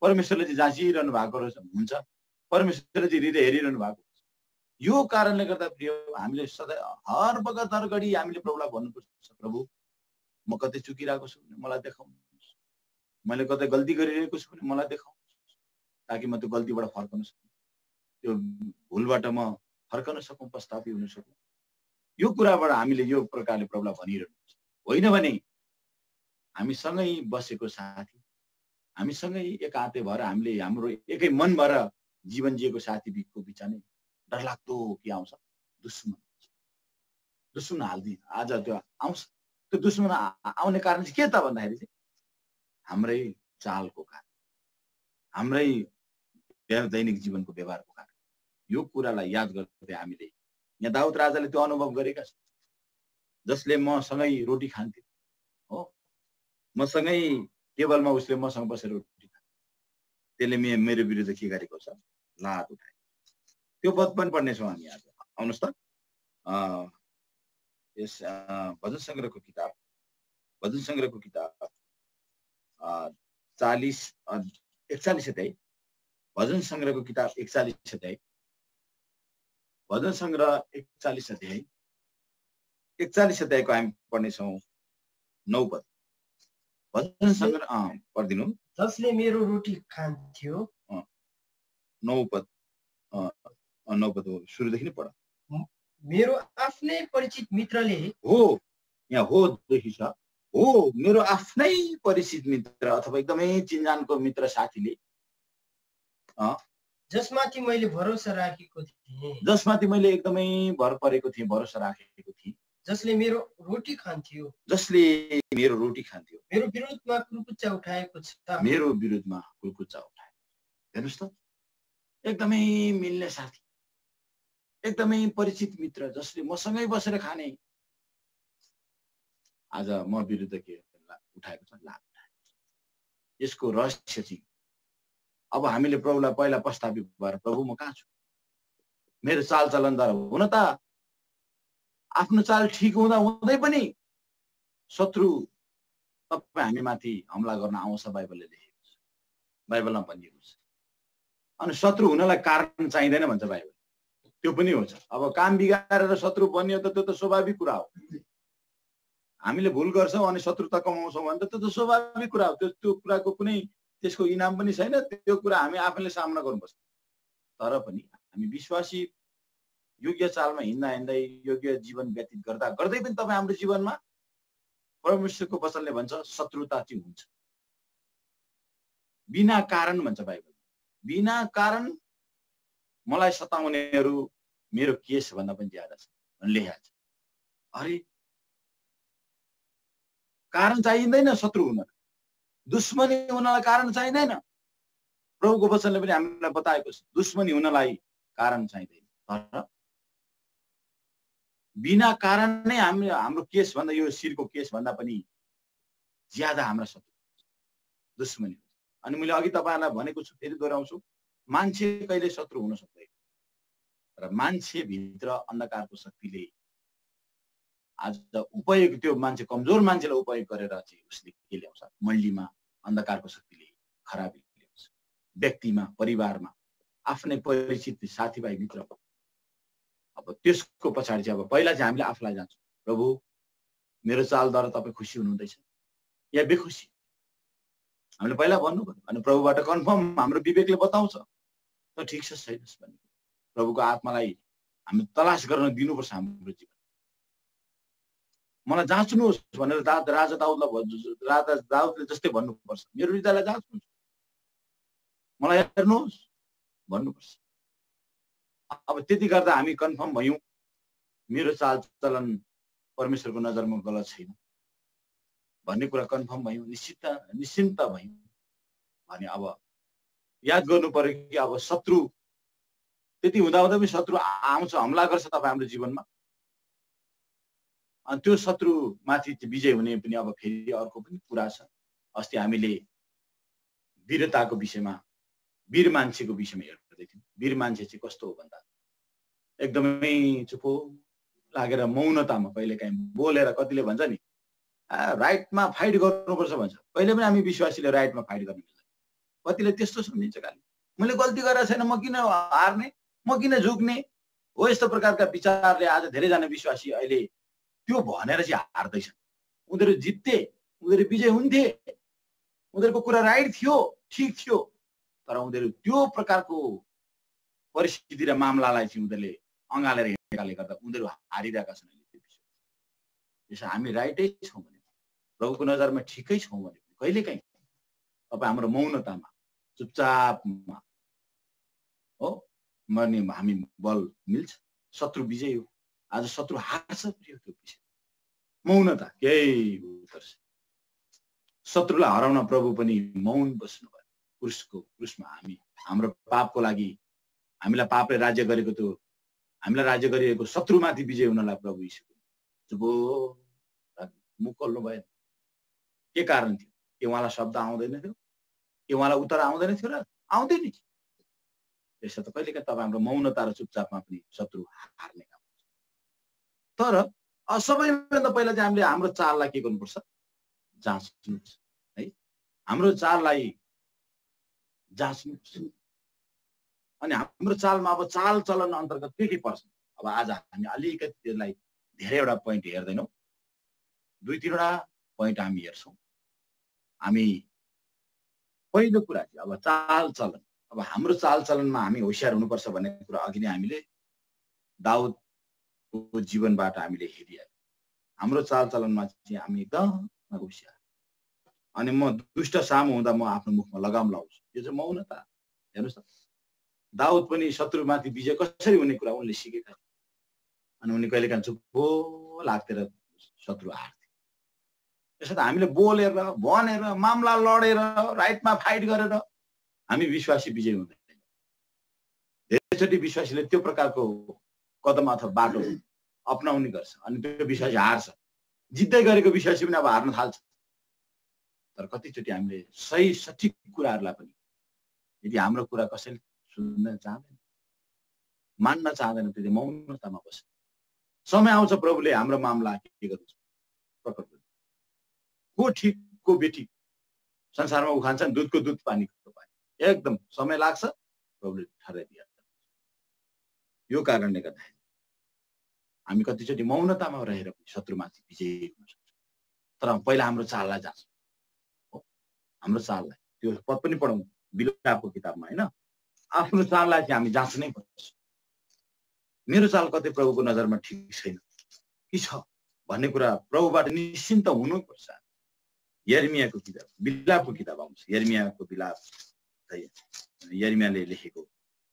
परमेश्वरले चाहिँ जाँचिरहनु भएको हुन्छ, परमेश्वरले चाहिँ हृदय हेरिरहनु भएको हुन्छ। यो कारणले गर्दा प्रिय हामीले सधैँ हर बगत हर घडी हामीले प्रभुलाई भन्नुपर्छ, प्रभु म कतै चुकिरहेको छु भने मलाई देखाउनुहोस्, मैले कतै गल्ती गरिरहेको छु भने मलाई देखाउनुहोस्, ताकि म त्यो गल्तीबाट फर्कन सकूँ, त्यो भुलबाट म फर्कन सकूँ, पश्चातापी हुन सकूँ। यो कुराबाट हामीले यो प्रकारले प्रभुलाई भनिरहनुपर्छ। होइन भने हामीसँगै बसेको साथी, हामीसँगै एकाते भएर हामीले हाम्रो एकै मन भएर जीवन जिएको साथीको बिचमा नै डरलाग्दो के आउँछ? दुश्मन हाल्दी आज त्यो आउँछ। त्यो दुश्मन आउने कारण चाहिँ के त भन्दाखेरि चाहिँ हाम्रै चालको कारण, हाम्रै दैनिक जीवनको व्यवहारको कारण। यो कुरालाई याद गर्दै हामीले यहाँ दाउद राजाले त्यो अनुभव गरेका छन्, जसले मसँगै रोटी खान्थ्यो, हो मसँगै टेबलमा उसले मसँग बसेर रोटी खान्थ्यो, त्यसले मेरो विरुद्ध के गरेको छ? लात उठाए। त्यो पद पनि पढ्नेछौँ हामी आज। आउनुहोस् त यस भजन सङ्ग्रहको किताब 41 अध्याय, भजन सङ्ग्रहको किताब 41 अध्याय, भजन सङ्ग्रह 41 अध्यायको हामी पढ्नेछौँ 9 पद। भजन सङ्ग्रह पढिदिनु। जसले मेरो रोटी खान्थ्यो, 9 पद सुरुदेखि नै पढ। मेरो आफ्नै परिचित मित्रले, हो यहाँ हो देखि छ, हो मेरो आफ्नै परिचित मित्र अथवा एकदमै चिन्जानको मित्र साथीले, जसमाथि मैले भरोसा राखेको थिएँ, जसमाथि मैले एकदमै भर परेको थिएँ, भरोसा राखेको थिएँ, जसले मेरो रोटी खान्थ्यो, मेरो विरुद्धमा कुर्कुच्चा उठाएको छ, हेर्नुहोस् त, एकदमै मिल्ने साथी, एकदमै परिचित मित्र, जसले मसँगै बसेर खाने, आज म विरुद्ध के उठाएको छ? लात उठाएको छ। यसको रहस्य चाहिँ अब हामीले प्रभुलाई पहिला पश्चातापी भएर, प्रभु म कहाँ छु, मेरो चालचलनद्वारा हुन त आफ्नो चाल ठिक हुँदा हुँदै पनि शत्रु तपाईँ हामी माथि हमला गर्न आउँछ, बाइबलले लेखेको छ, बाइबलमा भनिएको छ। अनि शत्रु हुनलाई कारण चाहिँदैन भन्छ बाइबल, त्यो पनि हुन्छ। अब काम बिगारेर शत्रु बनियो त त्यो त स्वाभाविक कुरा हो। हामीले भुल गर्छौँ अनि शत्रुता कमाउँछौँ भने त त्यो त स्वाभाविक कुरा हो। त्यो कुराको कुनै त्यसको इनाम पनि छैन, त्यो कुरा हामी आफैले सामना गर्नुपर्छ। तर पनि हामी विश्वासी योग्य चालमा हिँड्दै योग्य जीवन व्यतीत गर्दा गर्दै पनि तपाईँ हाम्रो जीवनमा परमेश्वरको वचनले भन्छ शत्रुता चाहिँ हुन्छ, बिना कारण भन्छ बाइबल। बिना कारण मलाई सताउनेहरू मेरो केस भन्दा पनि ज्यादा छ लेखेको छ। अरे कारण चाहिँदैन शत्रु हुन, दुश्मनी हुनलाई कारण चाहिँदैन। प्रभुको वचनले पनि हामीलाई बताएको छ दुश्मनी हुनलाई कारण चाहिँदैन। तर बिना कारण नै हाम्रो केस भन्दा, यो शिरको केस भन्दा पनि ज्यादा हाम्रा शत्रु दुश्मनी। अनि मैले अघि तपाईँहरूलाई भनेको छु, फेरि दोहोऱ्याउँछु, मान्छे कहिले शत्रु हुन सक्दैन, तर मान्छे भित्र अन्धकारको शक्तिले आज उपयोग, त्यो मान्छे कमजोर मान्छेलाई उपयोग गरेर चाहिँ उसले के ल्याउँछ? मण्डलीमा अन्धकारको शक्तिले खराबी ल्याउँछ, व्यक्तिमा, परिवारमा, आफ्नै परिचित साथीभाइ मित्र। अब त्यसको पछाडि चाहिँ अब पहिला चाहिँ हामीले आफूलाई जान्छौँ, प्रभु मेरो चालद्वारा तपाईँ खुसी हुनुहुँदैछ या बेखुसी? हामीले पहिला भन्नु पर्यो अनि प्रभुबाट कन्फर्म हाम्रो विवेकले बताउँछ त ठिक छ छैनस् भने प्रभुको आत्मालाई हामी तलास गर्न दिनुपर्छ हाम्रो जीवन। मलाई जाँच्नुहोस् भनेर राजा दाउदले जस्तै भन्नुपर्छ, मेरो हृदयलाई जाँच्नुहोस्, मलाई हेर्नुहोस् भन्नुपर्छ। अब त्यति गर्दा हामी कन्फर्म भयौँ मेरो चालचलन परमेश्वरको नजरमा गलत छैन भन्ने कुरा कन्फर्म भयौँ, निश्चिन्त भयौँ भने अब याद गर्नु पर्यो कि अब शत्रु त्यति हुँदा पनि शत्रु आउँछ, हमला गर्छ तपाईँ हाम्रो जीवनमा। अनि त्यो शत्रु माथि विजय हुने पनि अब फेरि अर्को पनि कुरा छ। अस्ति हामीले वीरताको विषयमा, वीर मान्छेको विषयमा हेर्दै थियौँ। वीर मान्छे चाहिँ कस्तो हो भन्दा एकदमै चुपो लागेर मौनतामा कहिलेकाहीँ बोलेर कतिले भन्छ नि राइटमा फाइट गर्नुपर्छ भन्छ। कहिले पनि हामी विश्वासीले राइटमा फाइट गर्नु मिल्दैन। कतिले त्यस्तो सम्झिन्छ खालि मैले गल्ती गरेको छैन, म किन हार्ने, म किन झुक्ने हो, यस्तो प्रकारका विचारले आज धेरैजना विश्वासी अहिले त्यो भनेर चाहिँ हार्दैछन्। उनीहरू जित्थे, उनीहरू विजय हुन्थे, उनीहरूको कुरा राइट थियो, ठिक थियो, तर उनीहरू त्यो प्रकारको परिस्थिति र मामलालाई चाहिँ उनीहरूले अँगालेर हिँडेकाले गर्दा उनीहरू हारिरहेका छन्। यसो हामी राइटै छौँ भने, प्रभुको नजरमा ठिकै छौँ भने कहिलेकाहीँ तपाईँ हाम्रो मौनतामा चुपचापमा हो मर्ने हामी बल मिल्छ, शत्रु विजय हो। आज शत्रु हार्छ प्रिय त्यो विषय मौनता केही उत्तर छ। शत्रुलाई हराउन प्रभु पनि मौन बस्नु भयो। क्रुसमा हामी हाम्रो पापको लागि हामीलाई पापले राज्य गरेको त्यो हामीलाई राज्य गरिएको शत्रुमाथि विजय हुनलाई प्रभु यीशु चुपो मुक्कल्नु भएन। के कारण थियो? के उहाँलाई शब्द आउँदैन थियो? के उहाँलाई उत्तर आउँदैन थियो र आउँदैन नि? त्यसो त कहिलेकाहीँ तपाईँ हाम्रो मौनता र चुपचापमा पनि शत्रु हार्ने काम हुन्छ। तर सबैभन्दा पहिला चाहिँ हामीले हाम्रो चाललाई के गर्नुपर्छ? जाँच्नुपर्छ है। हाम्रो चाललाई जाँच्नुपर्छ। अनि हाम्रो चालमा अब चाल चलन अन्तर्गत के पर्छ? अब आज हामी अलिकति त्यसलाई धेरैवटा पोइन्ट हेर्दैनौँ, 2-3वटा पोइन्ट हामी हेर्छौँ। हामी पहिलो कुरा चाहिँ अब चाल चलन। अब हाम्रो चाल चलनमा हामी होसियार हुनुपर्छ भन्ने कुरा अघि नै हामीले दाउदको जीवनबाट हामीले हेरिहाल्यौँ। हाम्रो चाल चलनमा चाहिँ हामी एकदम होसियार। अनि म दुष्ट सामु हुँदा म आफ्नो मुखमा लगाम लाउँछु, यो चाहिँ मौनता। हेर्नुहोस् त, दाउद पनि शत्रुमाथि विजय कसरी हुने कुरा उनले सिकेका थिए। अनि उनी कहिलेकाहीँ चुप्पो लाग्थेर शत्रु हार्थे। त्यसो त हामीले बोलेर भनेर मामला लडेर राइटमा फाइट गरेर हामी विश्वासी विजय हुँदैन। धेरैचोटि विश्वासीले त्यो प्रकारको कदम अथवा बाटो अपनाउने गर्छ अनि त्यो विश्वासी हार्छ। जित्दै गरेको विश्वासी पनि अब हार्न थाल्छ। तर कतिचोटि हामीले सही सठिक कुराहरूलाई पनि यदि हाम्रो कुरा कसैले सुन्न चाहँदैन, मान्न चाहँदैन, त्यति मौनतामा बस्छ। समय आउँछ प्रभुले हाम्रो मामला के गर्छ प्रकट गर्छ। को ठिक को बेठी संसारमा उखान्छन्, दुधको दुध पानीको पानी। एकदम समय लाग्छ, प्रभुले ठहराइदिन्छ। यो कारणले गर्दाखेरि हामी कतिचोटि मौनतामा रहेर शत्रुमाथि विजय हुन सक्छौँ। तर पहिला हाम्रो चाललाई जाँच हो, हाम्रो चाललाई त्यो पद पनि पढौँ बिलापको किताबमा होइन। आफ्नो चाललाई चाहिँ हामी जाँच्नै पर्छ। मेरो चाल कतै प्रभुको नजरमा ठिक छैन कि छ भन्ने कुरा प्रभुबाट निश्चिन्त हुनुपर्छ। यर्मियाको किताब, बिलापको किताब आउँछ। यर्मियाको बिलाप, यर्मियाले लेखेको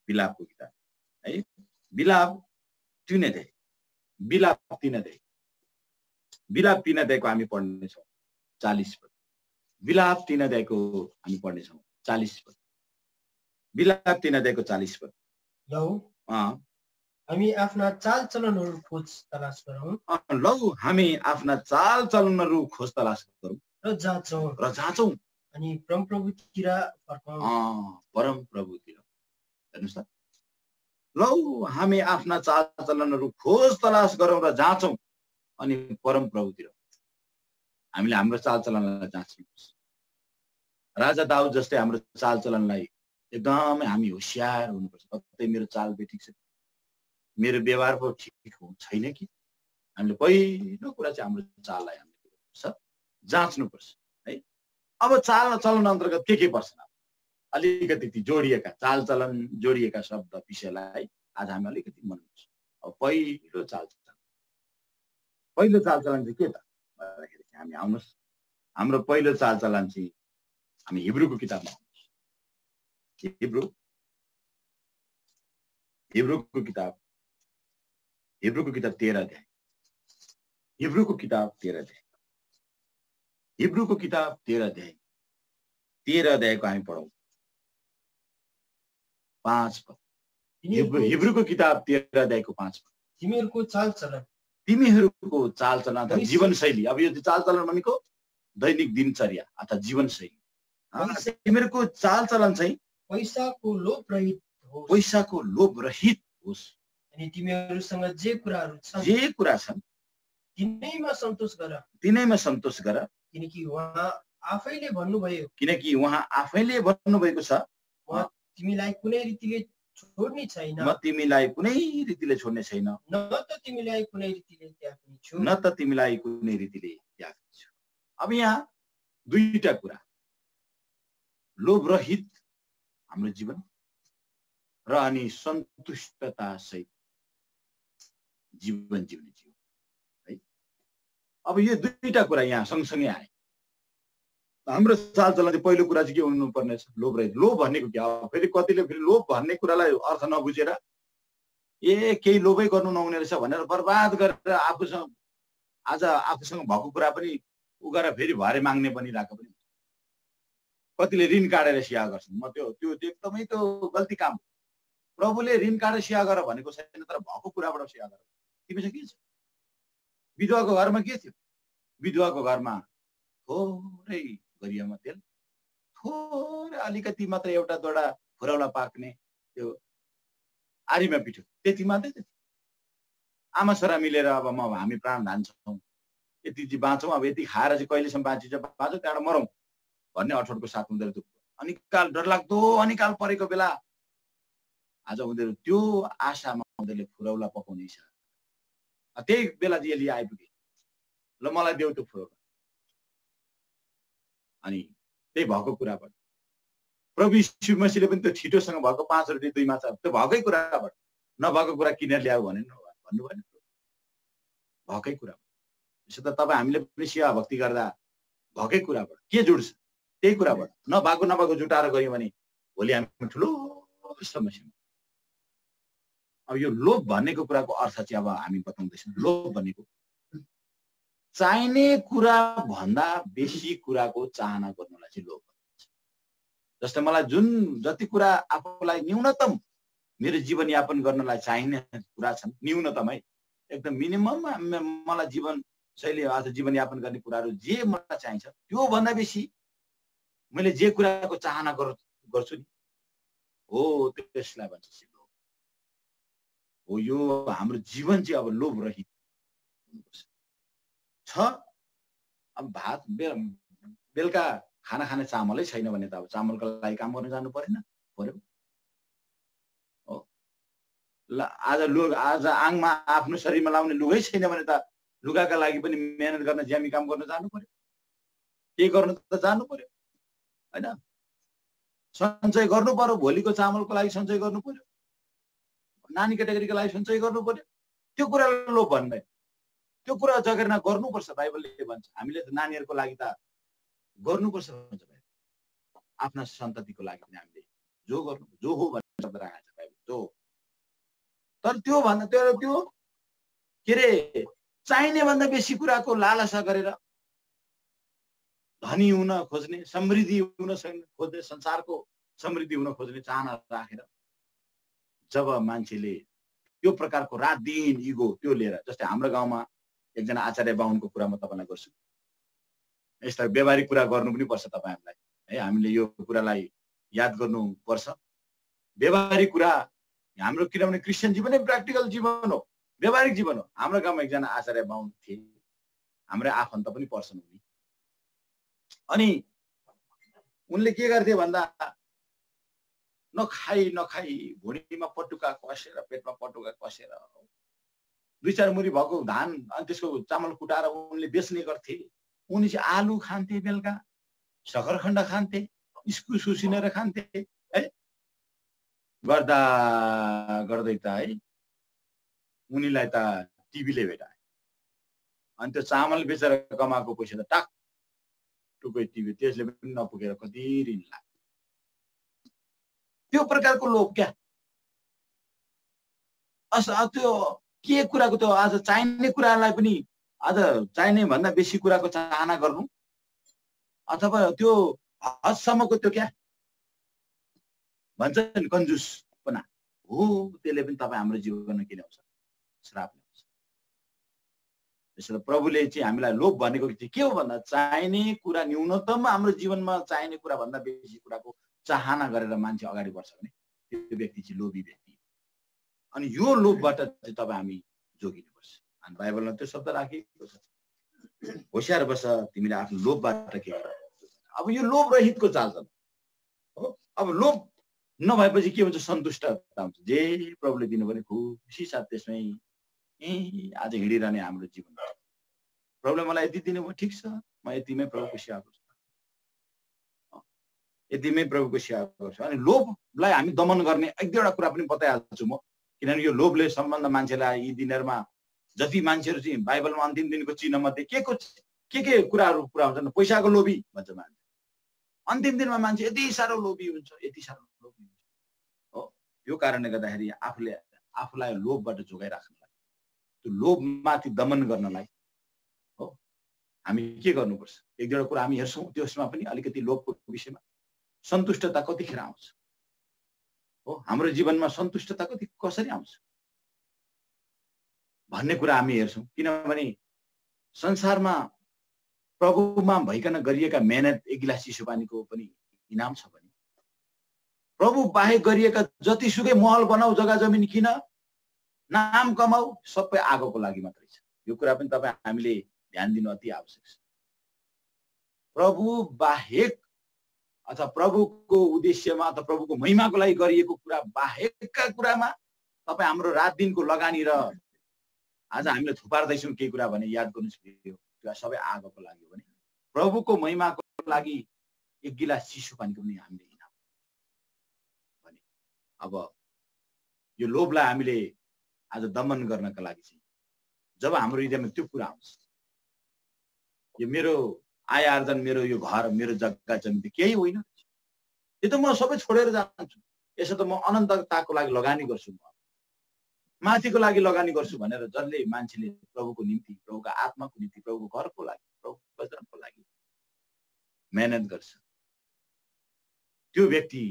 बिलापको किताब है। बिलाप 3 अध्याय, बिलाप 3 अध्याय, बिलाप 3 अध्यायको हामी पढ्नेछौँ 40 पद। बिलाप 3 अध्यायको हामी पढ्नेछौँ 40 पद। बिलाप 3 अध्यायको 40 पद। लौ हामी आफ्ना चाल चलनहरू खोज तलास गरौँ। लौ हामी आफ्ना चाल चलनहरू खोज तलास गरौँ र जाँचौँ अनि परमप्रभुतिर फर्कौँ। परमप्रभुतिर। हेर्नुहोस् त, लौ हामी आफ्ना चाल चलनहरू खोज तलास गरौँ र जाँचौँ अनि परमप्रभुतिर। हामीले हाम्रो चाल चलनलाई जाँच्नुपर्छ। राजा दाउद जस्तै हाम्रो चाल चलनलाई एकदमै हामी होसियार हुनुपर्छ। कतै मेरो चाल बेठिक छ, मेरो व्यवहार पो ठिक हो छैन कि? हामीले पहिलो कुरा चाहिँ हाम्रो चाललाई हामीले जाँच्नुपर्छ है। अब चाल चलन अन्तर्गत के पर्छ अलिकति ती जोडिएका चालचलन जोडिएका शब्द विषयलाई आज हामी अलिकति मनाउँछौँ। अब पहिलो चालचलन चाहिँ के त भन्दाखेरि हामी आउनुहोस्, हाम्रो पहिलो चालचलन चाहिँ हामी हिब्रूको किताबमा आउनुहोस्। हिब्रूको किताब 13 अध्याय। हिब्रूको किताब 13 अध्याय 13 अध्यायको हामी पढौँ 5 पद। हिब्रूको किताब 13 अध्यायको 5 पद। तिमीहरूको चालचलन अथवा जीवनशैली, अब यो चालचलन भनेको दैनिक दिनचर्या अथवा जीवनशैली। तिमीहरूको चालचलन चाहिँ पैसाको लोभ रहित होस्। अनि तिमीहरूसँग जे कुरा छन् तिनैमा सन्तोष गर, किनकि उहाँ आफैले भन्नुभएको छ, तिमीलाई कुनै रीतिले छोड्ने छैन, म तिमीलाई कुनै रीतिले छोड्ने छैन, न त तिमीलाई कुनै रीतिले त्याग्ने छु। अब यहाँ दुईटा कुरा, लोभ रहित हाम्रो जीवन र अनि सन्तुष्टता सहित जीवन जिउने है। अब यो दुईटा कुरा यहाँ सँगसँगै आए। हाम्रो चालचलन पहिलो कुरा चाहिँ के हुनुपर्ने छ? लोभ रहित। लोभ भनेको क्या हो? फेरि कतिले फेरि लोभ भन्ने कुरालाई अर्थ नबुझेर केही लोभै गर्नु नहुने रहेछ भनेर बर्बाद गरेर आफूसँग भएको कुरा पनि उ गरेर फेरि भरे माग्ने पनि राखेको पनि। कतिले ऋण काटेर सिया गर्छन्। म त्यो एकदमै त्यो गल्ती काम। प्रभुले ऋण काटेर सिया गर भनेको छैन, तर भएको कुराबाट सिया गर। तिमीसँग के छ? विधवाको घरमा के थियो? विधवाको घरमा थोरै गरियामा तेल, थोरै अलिकति मात्र एउटा दोडा फुरौला पाक्ने त्यो आरीमा पिठो, त्यति मात्रै थियो। आमा छोरा मिलेर अब हामी प्राण धान्छौँ, यति चाहिँ बाँचौँ, अब यति खाएर चाहिँ कहिलेसम्म बाँचिन्छ बाँचौँ, त्यहाँबाट मरौँ भन्ने अठोटको साथ उनीहरू अनिकाल डरलाग्दो अनिकाल परेको बेला आज उनीहरू त्यो आशामा उनीहरूले फुरौला पकाउने इच्छा। त्यही बेला चाहिँ यसले आइपुगे, ल मलाई देऊ त्यो फुरौला। अनि त्यही भएको कुराबाट प्रभु यीशु मसीहले पनि त्यो छिटोसँग भएको 5 रोटी 2 माछा त्यो भएकै कुराबाट, नभएको कुरा किनेर ल्याऊ भने भन्नु भएन, भएकै कुरा। यसो त तपाईँ हामीले पनि सेवा भक्ति गर्दा भएकै कुराबाट के जुड्छ? त्यही कुराबाट नभएको जुटाएर गयौँ भने भोलि हामी ठुलो समस्यामा। अब यो लोभ भन्नेको कुराको अर्थ चाहिँ अब हामी बताउँदैछौँ। लोभ भनेको चाहिने कुरा भन्दा बेसी कुराको चाहना गर्नुलाई चाहिँ लोभ भन्छ। जस्तै मलाई जति कुरा आफूलाई न्यूनतम मेरो जीवनयापन गर्नलाई चाहिने कुरा छन्, न्यूनतम है, एकदम मिनिमम मलाई जीवन शैली अथवा जीवनयापन गर्ने कुराहरू जे मलाई चाहिन्छ त्यो भन्दा बेसी मैले जे कुराको चाहना गर्छु नि, हो त्यसलाई भन्छ लोभ। हो यो हाम्रो जीवन चाहिँ अब लोभ रहित हुनुपर्छ। अब भात बेलुका खाना खाने चामलै छैन भने त अब चामलको लागि काम गर्न जानु पर्यो। हो आज आङमा आफ्नो शरीरमा लाउने लुगै छैन भने त लुगाका लागि पनि मेहनत गर्न ज्यामी काम गर्न जानु पर्यो, के गर्नु त जानु पर्यो हैन। सञ्चय गर्नु पर्यो, भोलिको चामलको लागि सञ्चय गर्नु पर्यो, नानी केटाकेटीको लागि सञ्चय गर्नु पर्यो। त्यो कुरालाई लोभ भन्दैन, त्यो कुरा जगेर्ना गर्नुपर्छ। बाइबलले भन्छ हामीले त नानीहरूको लागि त गर्नुपर्छ भन्छ भाइ, आफ्ना सन्ततिको लागि पनि हामीले जो गर्नु जो हो भन्ने शब्द राखेको छ बाइबल जो। तर त्यो भन्दा त्यो के रे चाहिने भन्दा बेसी कुराको लालसा गरेर धनी हुन खोज्ने, समृद्धि हुन खोज्ने, संसारको समृद्धि हुन खोज्ने चाहना राखेर जब मान्छेले त्यो प्रकारको रात दिन इगो त्यो लिएर, जस्तै हाम्रो गाउँमा एकजना आचार्य बाहुनको कुरा म तपाईँलाई गर्छु। यसलाई व्यवहारिक कुरा गर्नु पनि पर्छ तपाईँहरूलाई है, हामीले यो कुरालाई याद गर्नुपर्छ। व्यवहारिक कुरा हाम्रो, किनभने क्रिस्चियन जीवनै प्र्याक्टिकल जीवन हो, व्यवहारिक जीवन हो। हाम्रो गाउँमा एकजना आचार्य बाहुन थिए, हाम्रै आफन्त पनि पर्छन् उनी। अनि उनले के गर्थे भन्दा नखाई भुँडीमा पटुका कसेर, पेटमा पटुका कसेर 2-4 मुरी भएको धान अनि त्यसको चामल कुटाएर उनले बेच्ने गर्थे। उनी चाहिँ आलु खान्थे बेलुका, सकरखण्ड खान्थे, इस्कुस उसिनेर खान्थे है। गर्दा गर्दै त है उनीलाई त टिभीले भेटायो। अनि त्यो चामल बेचेर कमाएको पैसा त टाक टुकै टिभी, त्यसले पनि नपुगेर कति ऋण लाग्यो। त्यो प्रकारको लोभ क्या। त्यो के कुराको त्यो आज चाहिने कुरालाई पनि आज चाहिने भन्दा बेसी कुराको चाहना गर्नु, अथवा त्यो हदसम्मको त्यो क्या भन्छ नि कन्जुसपना हो, त्यसले पनि तपाईँ हाम्रो जीवनमा के ल्याउँछ? श्राप ल्याउँछ। त्यसैले प्रभुले चाहिँ हामीलाई लोभ भनेको चाहिँ के हो भन्दा चाहिने कुरा न्यूनतम हाम्रो जीवनमा चाहिने कुरा भन्दा बेसी कुराको चाहना गरेर मान्छे अगाडि बढ्छ भने त्यो व्यक्ति चाहिँ लोभी व्यक्ति। अनि यो लोभबाट चाहिँ तपाईँ हामी जोगिनुपर्छ। अनि बाइबलमा त्यो शब्द राखिएको छ, होशियार बस तिमीले आफ्नो लोभबाट के गर। अब यो लोभ रहितको चालचलन हो। अब लोभ नभएपछि के हुन्छ? सन्तुष्टता हुन्छ। जे प्रभुले दिनुभयो खुसी साथ त्यसमै आज हिँडिरहने हाम्रो जीवन। प्रभुले मलाई यति दिनुभयो, ठिक छ, म यतिमै प्रभुको सेवा गर्छु, यतिमै प्रभुको सेवा गर्छु। अनि लोभलाई हामी दमन गर्ने एक दुईवटा कुरा पनि बताइहाल्छु म, किनभने यो लोभले सम्बन्ध मान्छेलाई यी दिनहरूमा जति मान्छेहरू चाहिँ बाइबलमा अन्तिम दिनको चिन्ह मध्ये के कुराहरू पुरा हुन्छन्? पैसाको लोभी भन्छ मान्छे। अन्तिम दिनमा मान्छे यति साह्रो लोभी हुन्छ, यति साह्रो लोभी हुन्छ हो। यो कारणले गर्दाखेरि आफूलाई लोभबाट जोगाइराख्नलाई, त्यो लोभमाथि दमन गर्नलाई हो हामी के गर्नुपर्छ? एक दुईवटा कुरा हामी हेर्छौँ त्यसमा पनि अलिकति लोभको विषयमा। सन्तुष्टता कतिखेर आउँछ हो, हाम्रो जीवनमा सन्तुष्टता कसरी आउँछ भन्ने कुरा हामी हेर्छौँ। किनभने संसारमा प्रभुमा भइकन गरिएका मेहनत एक गिलास चिसो पानीको पनि इनाम छ भने प्रभु बाहेक गरिएका जतिसुकै महल बनाऊ, जग्गा जमिन किन, नाम कमाऊ, सबै आगोको लागि मात्रै छ। यो कुरा पनि तपाईँ हामीले ध्यान दिनु अति आवश्यक छ। प्रभु बाहेक अथवा प्रभुको उद्देश्यमा अथवा प्रभुको महिमाको लागि गरिएको कुरा बाहेकका कुरामा तपाईँ हाम्रो रात दिनको लगानी र आज हामीले थुपार्दैछौँ केही कुरा भने याद गर्नुहोस्, त्यो सबै आगोको लागि हो भने प्रभुको महिमाको लागि एक गिलास चिसो पानीको पनि हामीले इनाम भने अब यो लोभलाई हामीले आज दमन गर्नका लागि चाहिँ जब हाम्रो हृदयमा त्यो कुरा आउँछ, यो मेरो आय आर्जन, मेरो यो घर, मेरो जग्गा जमिन त केही होइन, यो त म सबै छोडेर जान्छु, यसो त म अनन्तताको लागि लगानी गर्छु, म माथिको लागि लगानी गर्छु भनेर जसले मान्छेले प्रभुको निम्ति, प्रभुको आत्माको निम्ति, प्रभुको घरको लागि, प्रभुको वचनको लागि मेहनत गर्छ, त्यो व्यक्ति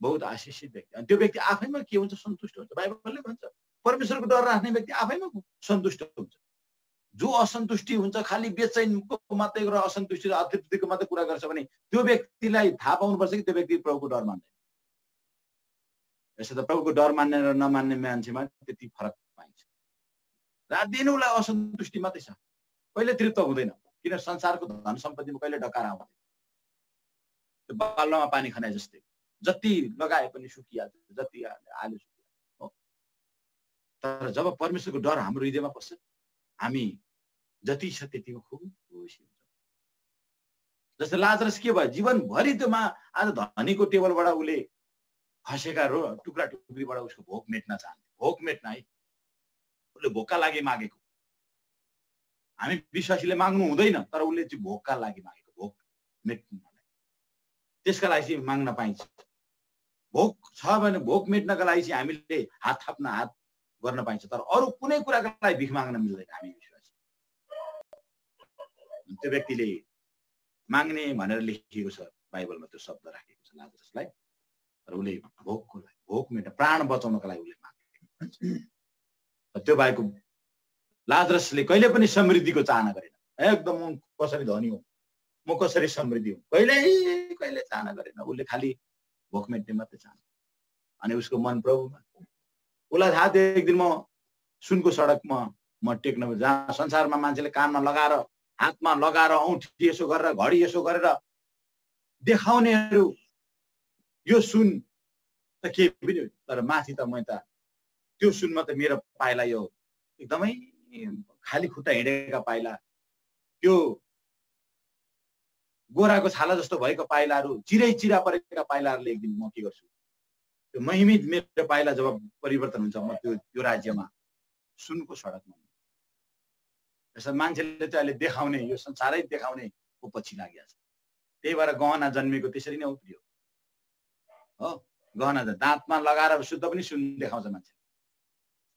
बहुत आशिषित व्यक्ति। अनि त्यो व्यक्ति आफैमा के हुन्छ? सन्तुष्ट हुन्छ। बाइबलले भन्छ परमेश्वरको डर राख्ने व्यक्ति आफैमा सन्तुष्ट हुन्छ। जो असन्तुष्टि हुन्छ, खालि बेचैनको मात्रै र असन्तुष्टि र अतृप्तिको मात्रै कुरा गर्छ भने त्यो व्यक्तिलाई थाहा पाउनुपर्छ कि त्यो व्यक्ति प्रभुको डर मान्दैन। यसो त प्रभुको डर मान्ने र नमान्ने मान्छेमा त्यति फरक पाइन्छ। रात दिन उसलाई असन्तुष्टि मात्रै छ, कहिले तृप्त हुँदैन। किन? संसारको धन सम्पत्तिमा कहिले डकार आउँदैन। त्यो बालुवामा पानी खनाए जस्तै, जति लगाए पनि सुकिहाल्छ, जति आलु सुकिहाल्छ हो। तर जब परमेश्वरको डर हाम्रो हृदयमा पस्छ, हामी जति छ त्यतिमा खुसी हुन्छ। जस्तै लाजरस के भयो? जीवनभरि त्योमा आज धनीको टेबलबाट उसले खसेका टुक्रा टुक्रीबाट उसको भोक मेट्न चाहन्थे। भोक मेट्न है, उसले भोकका लागि मागेको। हामी विश्वासीले माग्नु हुँदैन, तर उसले चाहिँ भोकका लागि मागेको, भोक मेट्नलाई, त्यसका लागि चाहिँ माग्न पाइन्छ। भोक छ भने भोक मेट्नका लागि चाहिँ हामीले हात थाप्न, हात गर्न पाइन्छ, तर अरू कुनै कुराका लागि भिख माग्न मिल्दैन। हामी विश्वासी त्यो व्यक्तिले माग्ने भनेर लेखिएको छ बाइबलमा, त्यो शब्द राखेको छ लाजरसलाई। तर उसले भोकको लागि, भोक मेट्न, प्राण बचाउनको लागि उसले मागे। त्यो बाहेक लाजरसले कहिले पनि समृद्धिको चाहना गरेन। एकदम कसरी धनी हो, म कसरी समृद्धि हूँ, कहिले चाहना गरेन। उसले खालि भोक मेट्ने मात्रै चाहना। अनि उसको मन प्रभुमा। उसलाई थाहा थियो एक दिन म सुनको सडकमा म टेक्न, जहाँ संसारमा मान्छेले कानमा लगाएर, हातमा लगाएर, औँठी यसो गरेर, घडी यसो गरेर देखाउनेहरू यो सुन त के पनि, तर माथि त म त त्यो सुनमा त मेरो पाइला यो एकदमै खाली खुट्टा हिँडेका पाइला, त्यो गोराको छाला जस्तो भएको पाइलाहरू, चिरै चिरा परेका पाइलाहरूले एक दिन म के गर्छु, त्यो महिमित मेरो पाइला जब परिवर्तन हुन्छ म त्यो राज्यमा सुनको सडकमा। यसो मान्छेले चाहिँ अहिले देखाउने, यो संसारै देखाउने को पछि लागेको छ। त्यही भएर गहना जन्मेको त्यसरी नै उत्रियो हो। गहना दाँतमा लगाएर शुद्ध पनि सुन देखाउँछ मान्छे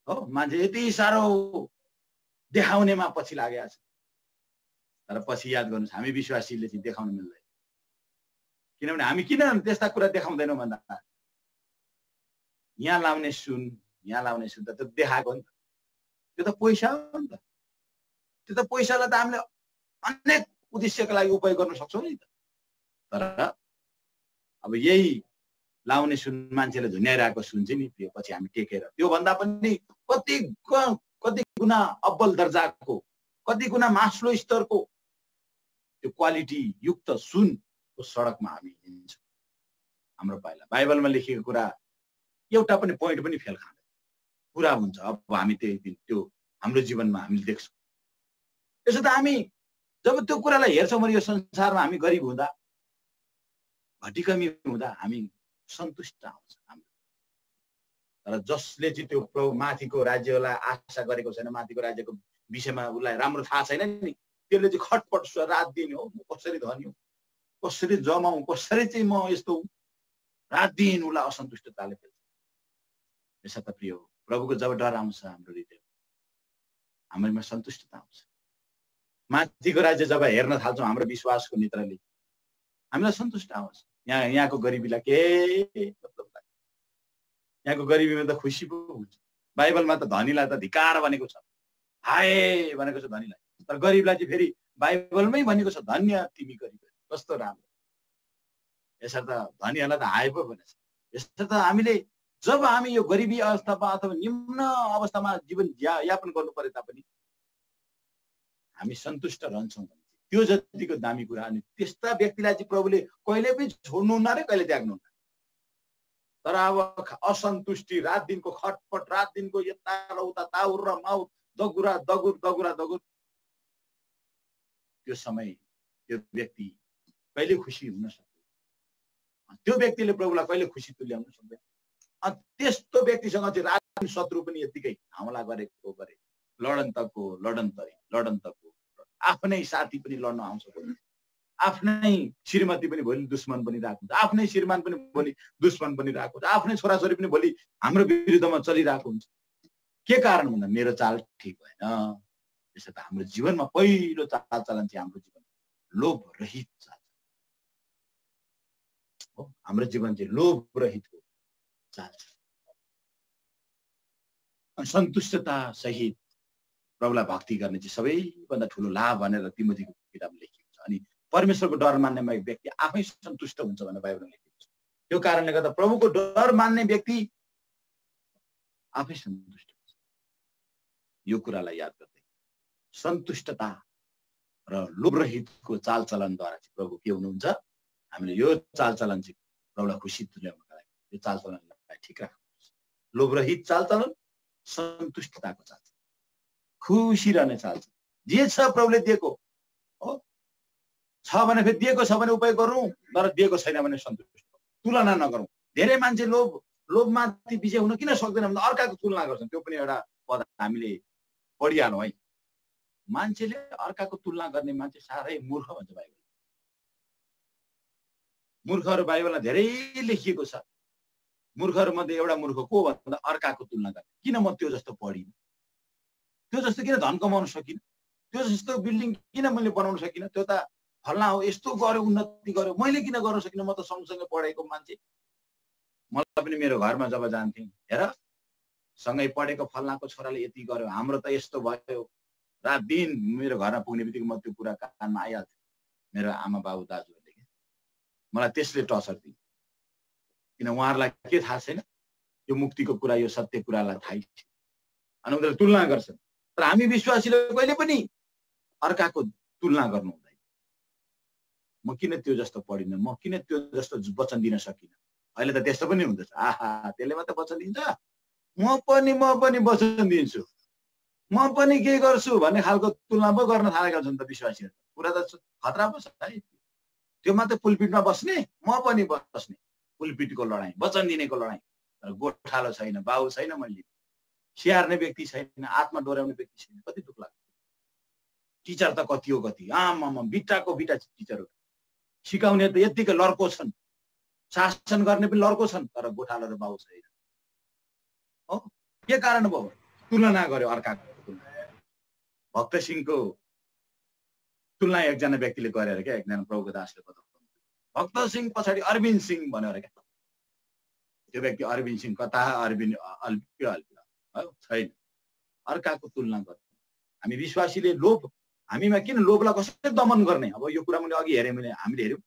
हो। मान्छे यति साह्रो देखाउनेमा पछि लागेको छ। तर पछि याद गर्नुहोस्, हामी विश्वासीले चाहिँ देखाउन मिल्दैन। किनभने हामी किन त्यस्ता कुरा देखाउँदैनौँ भन्दा यहाँ लाउने सुन त त्यो देखाएको नि त, त्यो त पैसा हो नि त। त्यो त पैसालाई त हामीले अनेक उद्देश्यका लागि उपयोग गर्न सक्छौँ नि त। तर अब यही लाउने सुन, मान्छेले झुन्याइरहेको सुन चाहिँ नि त्यो पछि हामी टेकेर त्योभन्दा पनि कति गुना अब्बल दर्जाको, कति गुना मास्लो स्तरको त्यो क्वालिटी युक्त सुनको सडकमा हामी हिँड्छौँ। हाम्रो पाइला बाइबलमा लेखिएको कुरा एउटा पनि पोइन्ट पनि फेल खाँदैन, पुरा हुन्छ। अब हामी त्यो हाम्रो जीवनमा हामीले देख्छौँ। त्यसो त हामी जब त्यो कुरालाई हेर्छौँ भने यो संसारमा हामी गरिब हुँदा, घटीकमी हुँदा हामी सन्तुष्ट आउँछ हाम्रो। तर जसले चाहिँ त्यो प्रभु माथिको राज्यलाई आशा गरेको छैन, माथिको राज्यको विषयमा उसलाई राम्रो थाहा छैन नि, त्यसले चाहिँ खटपट रात दिन हो, म कसरी धनी हूँ, कसरी जमाऊ, कसरी चाहिँ म यस्तो हुँ, रात दिन उसलाई असन्तुष्टताले फेल्छ। यसो त प्रिय हो, प्रभुको जब डर आउँछ हाम्रो हृदयमा, हाम्रोमा सन्तुष्टता आउँछ। माथिको राज्य जब हेर्न थाल्छौँ हाम्रो विश्वासको नेत्रले, हामीलाई सन्तुष्ट आउँछ। यहाँको गरिबीलाई के मतलब लाग्छ? यहाँको गरिबीमा त खुसी पो हुन्छ। बाइबलमा त धनीलाई त धिक्कार भनेको छ, हाय भनेको छ धनीलाई। तर गरिबलाई चाहिँ फेरि बाइबलमै भनेको छ, धन्य तिमी गरिब। कस्तो राम्रो। यसर्थ धनीहरूलाई त हाय पो भनेको छ। यसर्थ हामीले जब हामी यो गरिबी अवस्थामा अथवा निम्न अवस्थामा जीवन यापन गर्नु परे तापनि हामी सन्तुष्ट रहन्छौँ भने त्यो जतिको दामी कुरा। अनि त्यस्ता व्यक्तिलाई चाहिँ प्रभुले कहिले पनि छोड्नुहुन्न रे, कहिले त्याग्नुहुन्न। तर अब असन्तुष्टि, रात दिनको खटपट, रात दिनको यता र उता ताउर र माउर, दगुरा दगुर दगुरा दगुर, त्यो समय त्यो व्यक्ति कहिले खुसी हुन सक्दैन। त्यो व्यक्तिले प्रभुलाई कहिले खुसी तुल्याउन सक्दैन। अनि त्यस्तो व्यक्तिसँग चाहिँ रात दिन शत्रु पनि यतिकै हमला गरेको गरे, लडन्तको आफ्नै साथी पनि लड्न आउँछ, आफ्नै श्रीमती पनि भोलि दुश्मन पनि रहेको हुन्छ, आफ्नै श्रीमान पनि भोलि दुश्मन पनि रहेको हुन्छ, आफ्नै छोराछोरी पनि भोलि हाम्रो विरुद्धमा चलिरहेको हुन्छ। के कारण भन्दा मेरो चाल ठिक भएन। त्यसो त हाम्रो जीवनमा पहिलो चालचलन चाहिँ हाम्रो जीवन लोभ रहित चाल हो। हाम्रो जीवन चाहिँ लोभ रहितको चाल, सन्तुष्टता सहित प्रभुलाई भक्ति गर्ने चाहिँ सबैभन्दा ठुलो लाभ भनेर तिमोथीको किताबमा लेखिएको छ। अनि परमेश्वरको डर मान्नेमा एक व्यक्ति आफै सन्तुष्ट हुन्छ भनेर बाइबलमा लेखिएको छ। त्यो कारणले गर्दा प्रभुको डर मान्ने व्यक्ति आफै सन्तुष्ट हुन्छ। यो कुरालाई याद गर्दै सन्तुष्टता र लोभरहितको चालचलनद्वारा चाहिँ प्रभु के हुनुहुन्छ, हामीले यो चालचलन चाहिँ प्रभुलाई खुसी तुल्याउनका लागि यो चालचलनलाई ठिक राख्नुपर्छ। लोभरहित चालचलन, सन्तुष्टताको चालचलन, खुसी रहने चाल्छ। जे छ प्रभुले दिएको हो, छ भने फेरि दिएको छ भने उपयोग गरौँ, तर दिएको छैन भने सन्तुष्ट तुलना नगरौँ। धेरै मान्छे लोभमाथि विजय हुन किन सक्दैन भन्दा अर्काको तुलना गर्छन्। त्यो पनि एउटा पद हामीले पढिहालौँ है। मान्छेले अर्काको तुलना गर्ने मान्छे साह्रै मूर्ख भन्छ बाइबल। मूर्खहरू बाइबलमा धेरै लेखिएको छ। मूर्खहरूमध्ये एउटा मूर्ख को भन्दा अर्काको तुलना गर्ने। किन म त्यो जस्तो पढिनँ, त्यो जस्तो किन धन कमाउन सकिनँ, त्यो जस्तो बिल्डिङ किन मैले बनाउन सकिनँ, त्यो त फल्ना हो, यस्तो गर्यो उन्नति गर्यो, मैले किन गर्न सकिनँ, म त सँगसँगै पढेको मान्छे। मलाई पनि मेरो घरमा जब जान्थेँ, हेर सँगै पढेको फल्नाको छोराले यति गर्यो, हाम्रो त यस्तो भयो, रात दिन मेरो घरमा पुग्ने बित्तिकै म त्यो कुरा कानमा आइहाल्थ्यो। मेरो आमा बाबु दाजुहरूले मलाई त्यसले टर्चर दिए। किन उहाँहरूलाई के थाहा छैन, यो मुक्तिको कुरा, यो सत्य कुरालाई थाहै छ। अनि उनीहरूले तुलना गर्छन्। तर हामी विश्वासीले कहिले पनि अर्काको तुलना गर्नु हुँदैन। म किन त्यो जस्तो पढिनँ, म किन त्यो जस्तो वचन दिन सकिनँ। अहिले त त्यस्तो पनि हुँदैछ, आहा त्यसले मात्रै वचन दिन्छ, म पनि वचन दिन्छु, म पनि के गर्छु भन्ने खालको तुलना पो गर्न थालेका छन् त विश्वासीहरू। कुरा त खतरा पो छ है। त्यो मात्रै पुलपिटमा बस्ने, म पनि बस्ने, पुलपिटको लडाईँ, वचन दिनेको लडाईँ। तर गोठालो छैन, बाउ छैन, मण्डली स्याहार्ने व्यक्ति छैन, आत्मा डोर्याउने व्यक्ति छैन। कति दुःख लाग्छ। टिचर त कति हो कति, आमामा बिटाको बिटा टिचरहरू, सिकाउने त यत्तिकै लड्को छन्, शासन गर्ने पनि लड्को छन्, तर गोठालो र बाउ छैन। हो के कारण भयो? तुलना गर्यो अर्काको तुलना। भक्त सिंहको तुलना एकजना व्यक्तिले गरेर क्या, एकजना प्रभुको दासले बताउनु। भक्त सिंह पछाडि अरविन्द सिंह भन्यो अरे क्या। त्यो व्यक्ति अरविन्द सिंह कता, अरविन्द अल्पियो अल्पियो छैन। अर्काको तुलना गर्ने। हामी विश्वासीले लोभ, हामीमा किन लोभलाई कसरी दमन गर्ने? अब यो कुरा मैले अघि हेरेँ, हामीले हेऱ्यौँ।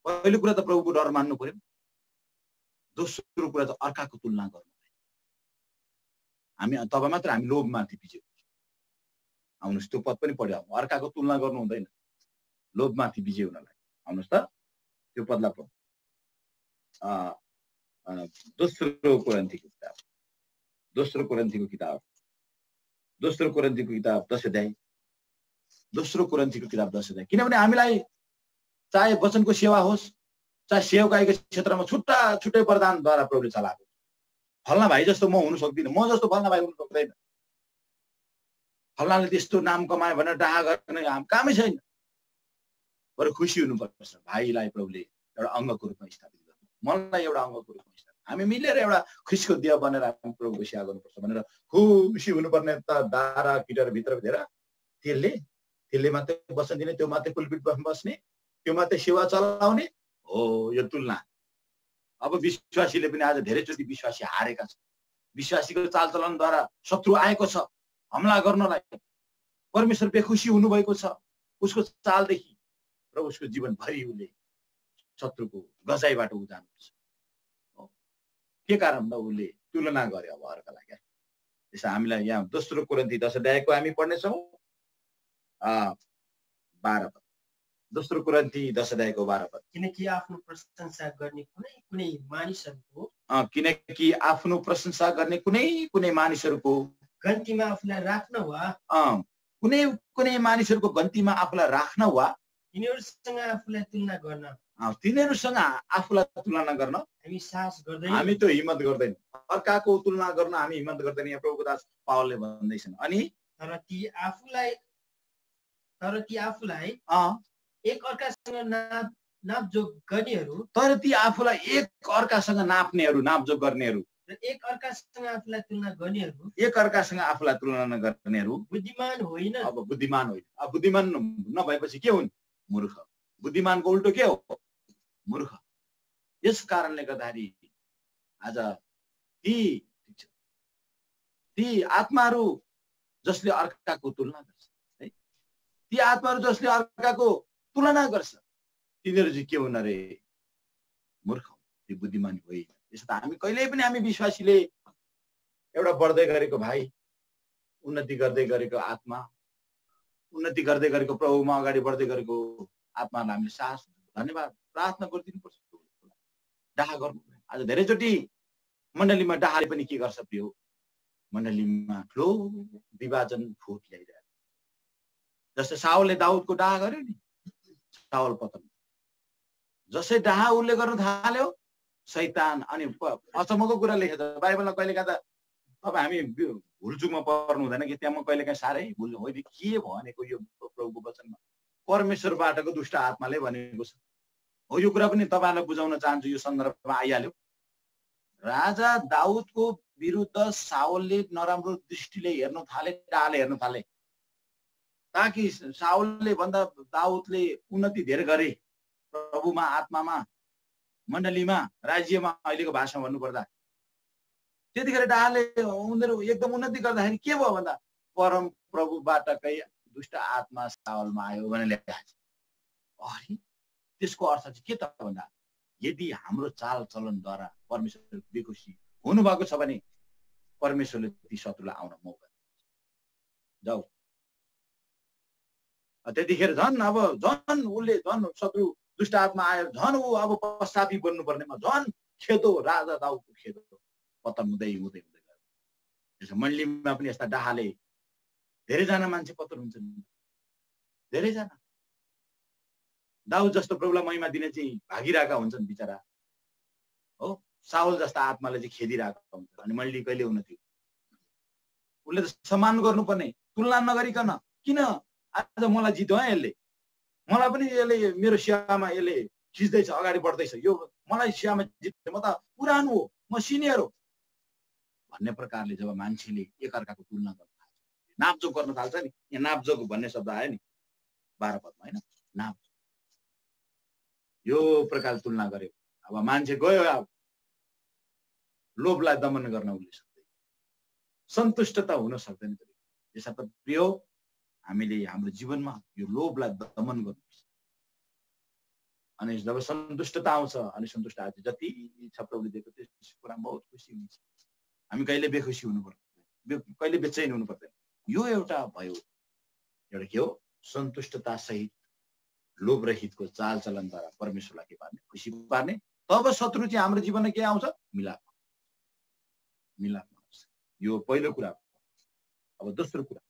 पहिलो कुरा त प्रभुको डर मान्नु पर्यो। दोस्रो कुरा त अर्काको तुलना गर्नु। हामी तब मात्र हामी लोभमाथि पछि आउनुहोस्। त्यो पद पनि पढ्यो। अर्काको तुलना गर्नु हुँदैन, लोभमाथि विजय हुनलाई। आउनुहोस् त त्यो पदलाई पढौँ। दोस्रो कोरिन्थीको किताब, दोस्रो कोरिन्थीको किताब 10 अध्याय, दोस्रो कोरिन्थीको किताब 10 अध्याय। किनभने हामीलाई चाहे वचनको सेवा होस्, चाहे सेवकाईको क्षेत्रमा छुट्टा छुट्टै वरदानद्वारा प्रभुले चलाएको। फल्ना भाइ जस्तो म हुन सक्दिनँ, म जस्तो फल्ना भाइ हुन सक्दैन। फल्नाले त्यस्तो नाम कमायो भनेर डाहा गर्ने हाम्रो कामै छैन। बरु खुसी हुनुपर्छ, भाइलाई प्रभुले एउटा अङ्गको रूपमा स्थापित गर्नु, मलाई एउटा अङ्गको रूपमा स्थापित, हामी मिलेर एउटा खुसीको दिया बनेर हामी प्रभुको सेवा गर्नुपर्छ भनेर खुसी हुनुपर्ने। त दारा किटेर भित्र भित्र त्यसले मात्रै वचन दिने, त्यो मात्रै पुलपिटमा बस्ने, त्यो मात्रै सेवा चलाउने हो यो तुलना। अब विश्वासीले पनि आज धेरैचोटि विश्वासी हारेका छन्। विश्वासीको चालचलनद्वारा शत्रु आएको छ हमला गर्नलाई। परमेश्वर बेखुसी हुनुभएको छ उसको चालदेखि र उसको जीवनभरि उसले शत्रुको गजाइबाट उजानुपर्छ। के कारण त उसले तुलना गरे अब अर्कालाई क्या। त्यसो हामीलाई यहाँ दोस्रो कोरिन्थी 10 अध्यायको हामी पढ्नेछौँ 12 पद। दोस्रो कोरिन्थी 10 अध्यायको 12 पद। किनकि आफ्नो प्रशंसा गर्ने कुनै मानिसहरूको किनकि आफ्नो प्रशंसा गर्ने कुनै मानिसहरूको गन्तीमा आफूलाई राख्न वा कुनै मानिसहरूको गन्तीमा आफूलाई राख्न वा तिनीहरूसँग आफूलाई तुलना गर्न हामी साहस गर्दैनौँ, हामी त्यो हिम्मत गर्दैनौँ। अर्काको तुलना गर्न हामी हिम्मत गर्दैनौँ। यहाँ प्रभुको दास पावलले भन्दैछन्। अनि तर ती आफूलाई एक अर्कासँग नापजोग गर्नेहरू, तर ती आफूलाई एक अर्कासँग नाप्नेहरू, नापजोग गर्नेहरू, एक अर्कासँग आफूलाई तुलना गर्नेहरू बुद्धिमान होइन। अब बुद्धिमान होइन। अब बुद्धिमान नभएपछि के हुन्? मूर्ख। बुद्धिमानको उल्टो के हो? मूर्ख। यस कारणले गर्दाखेरि आज ती आत्माहरू जसले अर्काको तुलना गर्छ है, ती आत्माहरू जसले अर्काको तुलना गर्छ तिनीहरू चाहिँ के हुन् अरे? मूर्ख। ती बुद्धिमान होइन। यसो त हामी कहिल्यै पनि हामी विश्वासीले एउटा बढ्दै गरेको भाइ, उन्नति गर्दै गरेको आत्मा, उन्नति गर्दै गरेको प्रभुमा अगाडि बढ्दै गरेको आत्मालाई हामीले साहस, धन्यवाद, प्रार्थना गरिदिनुपर्छ। डाहा गर्नु। आज धेरैचोटि मण्डलीमा डाहाले पनि के गर्छ प्रिय? मण्डलीमा ठुलो विभाजन फुट ल्याइरहेको। जस्तै साउलले दाउदको डाहा गर्यो नि, साउल पतन। जसै डाहा उसले गर्न थाल्यो शैतान। अनि अचम्मको कुरा लेखेको छ बाइबलमा। कहिलेकाहीँ त अब हामी भुलचुकमा पर्नु हुँदैन कि त्यहाँ म कहिलेकाहीँ साह्रै भुल होइन के भनेको यो प्रभुको वचनमा परमेश्वरबाटको दुष्ट आत्माले भनेको छ हो। यो कुरा पनि तपाईँलाई बुझाउन चाहन्छु। यो सन्दर्भमा आइहाल्यो। राजा दाउदको विरुद्ध साउलले नराम्रो दृष्टिले हेर्न थाले, डाले हेर्न थाले, ताकि साउलले भन्दा दाउदले उन्नति धेरै गरे प्रभुमा, आत्मामा, मण्डलीमा, राज्यमा। अहिलेको भाषामा भन्नुपर्दा त्यतिखेर डाले उनीहरू एकदम उन्नति गर्दाखेरि के भयो भन्दा परम प्रभुबाटकै दुष्ट आत्मा साउलमा आयो भनेर लेखेको छ। अरे त्यसको अर्थ चाहिँ के त भन्दा यदि हाम्रो चालचलनद्वारा परमेश्वर बेखुसी हुनुभएको छ भने परमेश्वरले ती शत्रुलाई आउन मौका दिन्छ। जाऊ। त्यतिखेर झन् उसले शत्रु दुष्ट आत्मा आयो, झन् ऊ अब पश्चापी बन्नुपर्नेमा झन् खेदो, राजा दाउदको खेदो पतन हुँदै हुँदै हुँदै गयो। त्यसो मण्डलीमा पनि यस्ता डाहाले धेरैजना मान्छे पतन हुन्छन्। धेरैजना दाउद जस्तो प्रभुलाई महिमा दिने चाहिँ भागिरहेका हुन्छन् बिचरा हो। साउल जस्ता आत्माले चाहिँ खेदिरहेका हुन्छन् अनि मैले कहिले हुन थियो। उसले त सम्मान गर्नुपर्ने, तुलना नगरिकन किन आज मलाई जित्यो यसले, मलाई पनि यसले मेरो सियामा यसले खिच्दैछ, अगाडि बढ्दैछ, यो मलाई सियामा जित्यो, म त पुरानो हो, म सिनियर हो भन्ने प्रकारले जब मान्छेले एकअर्काको तुलना गर्न थाल्छ, नापजोक गर्न थाल्छ नि, यहाँ नापजोक भन्ने शब्द आयो नि 12 पदमा हैन, नाप यो प्रकार तुलना गर्यो। अब मान्छे गयो, अब लोभलाई दमन गर्न उसले सक्दैन, सन्तुष्टता हुन सक्दैन। यसर्थ प्रिय हामीले हाम्रो जीवनमा यो लोभलाई दमन गर्नुपर्छ। अनि जब सन्तुष्टता आउँछ अनि सन्तुष्ट आए जति छ प्रभुले दिएको त्यस कुरामा बहुत खुसी हुन्छ। हामी कहिले बेखुसी हुनु पर्दैन, कहिले बेचैन हुनु पर्दैन। यो एउटा भयो, एउटा के हो, सन्तुष्टता सहित लोभ रहितको चालचलनद्वारा परमेश्वरलाई के पार्ने, खुसी पार्ने। तब शत्रु चाहिँ हाम्रो जीवनमा के आउँछ, मिलाप आउँछ। यो पहिलो कुरा। अब दोस्रो कुरा,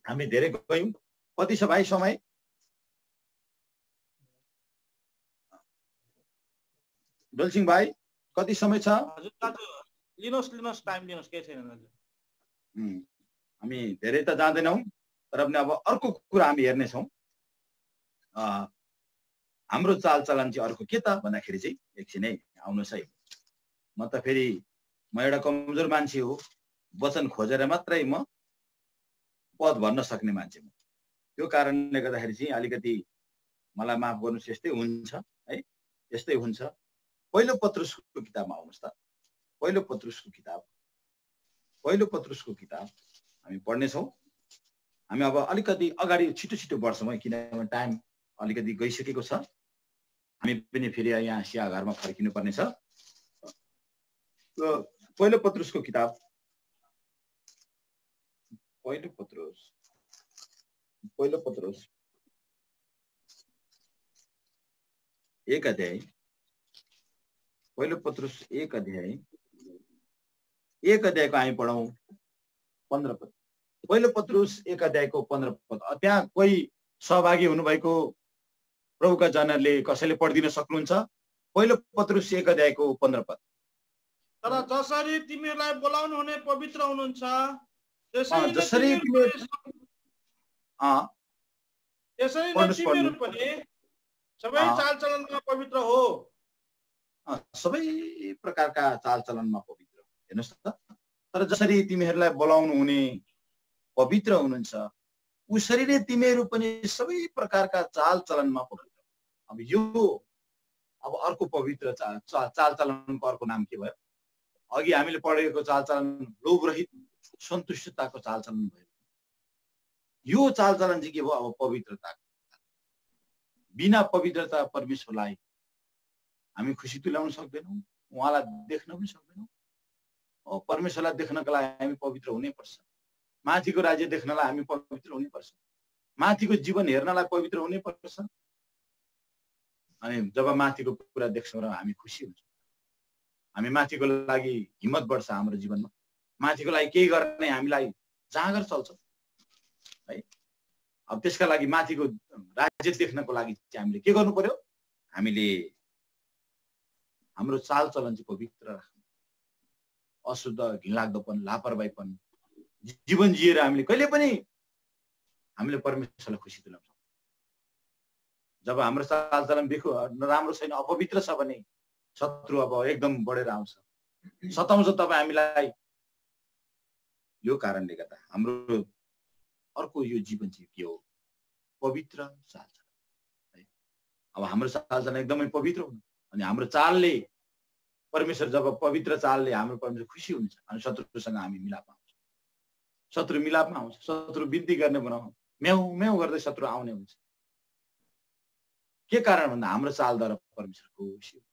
हामी धेरै गयौं, कति छ भाइ समय? डोलसिंह भाइ कति समय छ? लिनुहोस् टाइम लिनुहोस्, केही छैन हजुर। हामी धेरै त जाँदैनौँ, तर पनि अब अर्को कुरा हामी हेर्नेछौँ। हाम्रो चालचलन चाहिँ अर्को के त भन्दाखेरि चाहिँ एकछिन है आउनुहोस् है। म त फेरि म एउटा कमजोर मान्छे हो, वचन खोजेर मात्रै म पद भन्न सक्ने मान्छे म। त्यो कारणले गर्दाखेरि चाहिँ अलिकति मलाई माफ गर्नुहोस्, यस्तै हुन्छ है, यस्तै हुन्छ। पहिलो पत्रुसको किताबमा आउनुहोस् त। पहिलो पत्रुसको किताब हामी पढ्नेछौँ। हामी अब अलिकति अगाडि छिटो छिटो बढ्छौँ है, किनभने टाइम अलिकति गइसकेको छ। हामी पनि फेरि यहाँ सियाघरमा फर्किनु पर्ने छ। पहिलो पत्रुसको किताब, पहिलो पत्रुस 1 अध्याय, पहिलो पत्रुस 1 अध्यायको हामी पढौँ 15 पद। पहिलो पत्रुस 1 अध्यायको 15 पद। त्यहाँ कोही सहभागी हुनुभएको प्रभुका जनहरूले कसैले पढिदिन सक्नुहुन्छ? पहिलो पत्रुस 1 अध्यायको 15 पद। तर जसरी तिमीहरूलाई बोलाउनु हुने पवित्र हुनुहुन्छ, जसरी तिमीहरू पनि सबै चालचलनमा पवित्र हो। सबै प्रकारका चालचलनमा पवित्र, हेर्नुहोस् त। तर जसरी तिमीहरूलाई बोलाउनु हुने पवित्र हुनुहुन्छ, उसरी नै तिमीहरू पनि सबै प्रकारका चालचलनमा पवित्र। अब यो अर्को पवित्र चालचलनको अर्को नाम के भयो? अघि हामीले पढेको चालचलन लोभ रहित सन्तुष्टताको चालचलन भयो। यो चालचलन चाहिँ के भयो? अब पवित्रता। बिना पवित्रता परमेश्वरलाई हामी खुसी तुल्याउन सक्दैनौँ, उहाँलाई देख्न पनि सक्दैनौँ। परमेश्वरलाई देख्नका लागि हामी पवित्र हुनैपर्छ। माथिको राज्य देख्नलाई हामी पवित्र हुनैपर्छ। माथिको जीवन हेर्नलाई पवित्र हुनैपर्छ। अनि जब माथिको कुरा देख्छौँ र हामी खुसी हुन्छौँ, हामी माथिको लागि हिम्मत बढ्छ हाम्रो जीवनमा। माथिको लागि केही गर्ने हामीलाई जाँगर चल्छ है। अब त्यसका लागि माथिको राज्य देख्नको लागि चाहिँ हामीले के गर्नु पर्यो? हामीले हाम्रो चालचलन चाहिँ पवित्र राख्नु, अशुद्ध, घिनलाग्दोपन, लापरवाहीपन जीवन जिएर हामीले कहिले पनि हामीले परमेश्वरलाई खुसी तुल्याउँछौँ। जब हाम्रो चालचलन राम्रो छैन, अपवित्र छ भने शत्रु अब एकदम बढेर आउँछ, सताउँछ तपाईँ हामीलाई। यो कारणले गर्दा हाम्रो अर्को यो जीवन चाहिँ के हो? पवित्र चालचलन है। अब हाम्रो चालचलन एकदमै पवित्र हुनु, अनि हाम्रो चालले परमेश्वर, जब पवित्र चालले हाम्रो परमेश्वर खुसी हुन्छ अनि शत्रुसँग हामी मिलापमा आउँछ। शत्रु मिलापमा आउँछ, शत्रु बिन्ती गर्ने बनाउँ, म्याउ म्याउ गर्दै शत्रु आउने हुन्छ। के कारण भन्दा हाम्रो चालद्वारा परमेश्वर खुसी हुन्छ।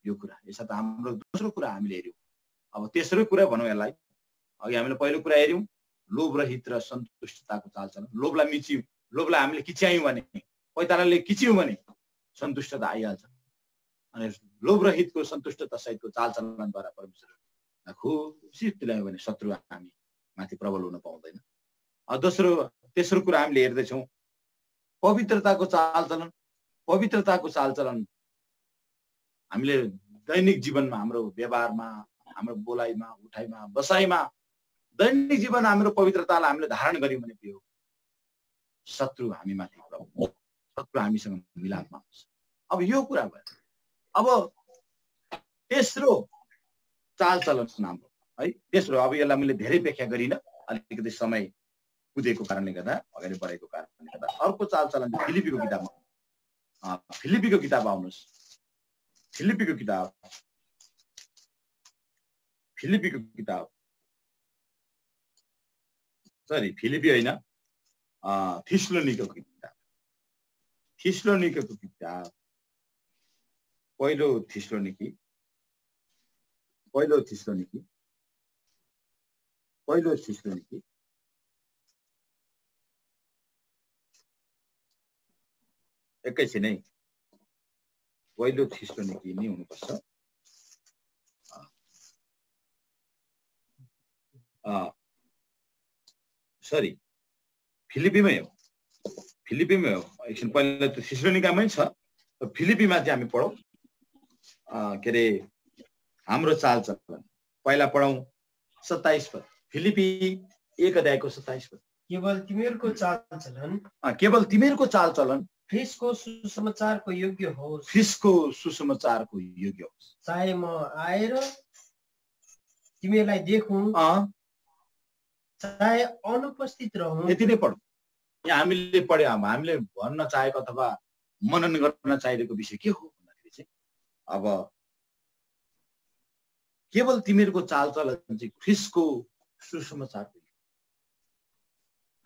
यो कुरा यसर्थ हाम्रो दोस्रो कुरा हामीले हेर्यौँ। अब तेस्रो कुरा भनौँ यसलाई। अघि हामीले पहिलो कुरा हेर्यौँ, लोभ रहित र सन्तुष्टताको चालचलन। लोभलाई मिच्यौँ, लोभलाई हामीले किच्यायौँ भने, पैतालाले किच्यौँ भने सन्तुष्टता आइहाल्छ। अनि लोभ रहितको सन्तुष्टता सहितको चालचलनद्वारा परमेश्वर खुसी तुल्यायौँ भने शत्रु हामी माथि प्रबल हुन पाउँदैन। तेस्रो कुरा हामीले हेर्दैछौँ, पवित्रताको चालचलन पवित्रताको चालचलन हामीले दैनिक जीवनमा, हाम्रो व्यवहारमा, हाम्रो बोलाइमा, उठाइमा, बसाइमा, दैनिक जीवन हाम्रो पवित्रतालाई हामीले धारण गर्यौँ भने के हो? शत्रु हामीमाथि प्रभु, शत्रु हामीसँग मिलापमा हुन्छ। अब यो कुरा भयो। अब तेस्रो चालचलन हाम्रो है, तेस्रो, अब यसलाई मैले धेरै व्याख्या गरिनँ, अलिकति समय कुदेको कारणले गर्दा, अगाडि बढेको कारणले गर्दा। अर्को चालचलन फिलिपीको किताबमा, फिलिपीको किताब आउनुहोस्, फिलिपीको किताब, फिलिपीको किताब, सरी फिलिपी होइन, थिस्सलुनीको किताब, थिस्सलुनीको किताब, पहिलो थिस्सलुनी, एकैछिन है, पहिलो थिस्सलुनी नै हुनुपर्छ। सरी फिलिपीमै हो, फिलिपीमै हो। एकछिन, पहिला त थिस्सलुनीकामै छ, फिलिपीमा चाहिँ हामी पढौँ। के अरे हाम्रो चालचलन पहिला पढौँ 27 पद, फिलिपी 1 अध्यायको 27 पद। केवल तिमीहरूको चालचलन, केवल तिमीहरूको चालचलन ख्रीष्टको सुसमाचारको योग्य होस्, ख्रीष्टको सुसमाचारको योग्य होस्। चाहे म आएर तिमीहरूलाई देखौँ, चाहे अनुपस्थित रहौँ। यति नै पढौँ। यहाँ हामीले पढ्यो, हामीले भन्न चाहेको अथवा मनन गर्न चाहिएको विषय के हो भन्दाखेरि चाहिँ अब केवल तिमीहरूको चालचलन चाहिँ ख्रीष्टको सुसमाचारको,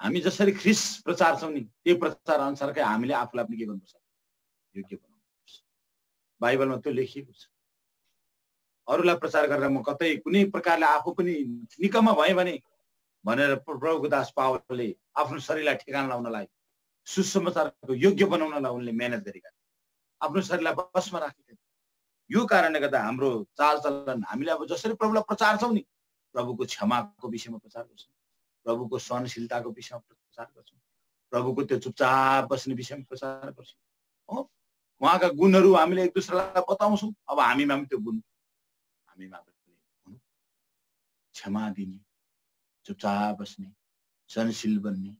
हामी जसरी ख्रीष्ट प्रचार छौँ नि, त्यो प्रचार अनुसारकै हामीले आफूलाई पनि के गर्नुपर्छ? योग्य बनाउनुपर्छ। बाइबलमा त्यो लेखिएको छ। अरूलाई प्रचार गरेर म कतै कुनै प्रकारले आफू पनि निकम्मा भएँ भने भनेर प्रभुको दास पावलले आफ्नो शरीरलाई ठेगाना लाउनलाई, सुसमाचारको योग्य बनाउनलाई उनले मेहनत गरेका, आफ्नो शरीरलाई बसमा राखेका। यो कारणले गर्दा हाम्रो चालचलन, हामीले अब जसरी प्रभुलाई प्रचार छौँ नि, प्रभुको क्षमाको विषयमा प्रचार गर्छौँ, प्रभुको सहनशीलताको विषयमा प्रचार गर्छौँ, प्रभुको त्यो चुपचाप बस्ने विषयमा प्रचार गर्छौँ। हो, उहाँका गुणहरू हामीले एक दुसरालाई बताउँछौँ। अब हामीमा पनि त्यो गुण, हामीमा पनि क्षमा दिने, चुपचाप बस्ने, सहनशील बन्ने,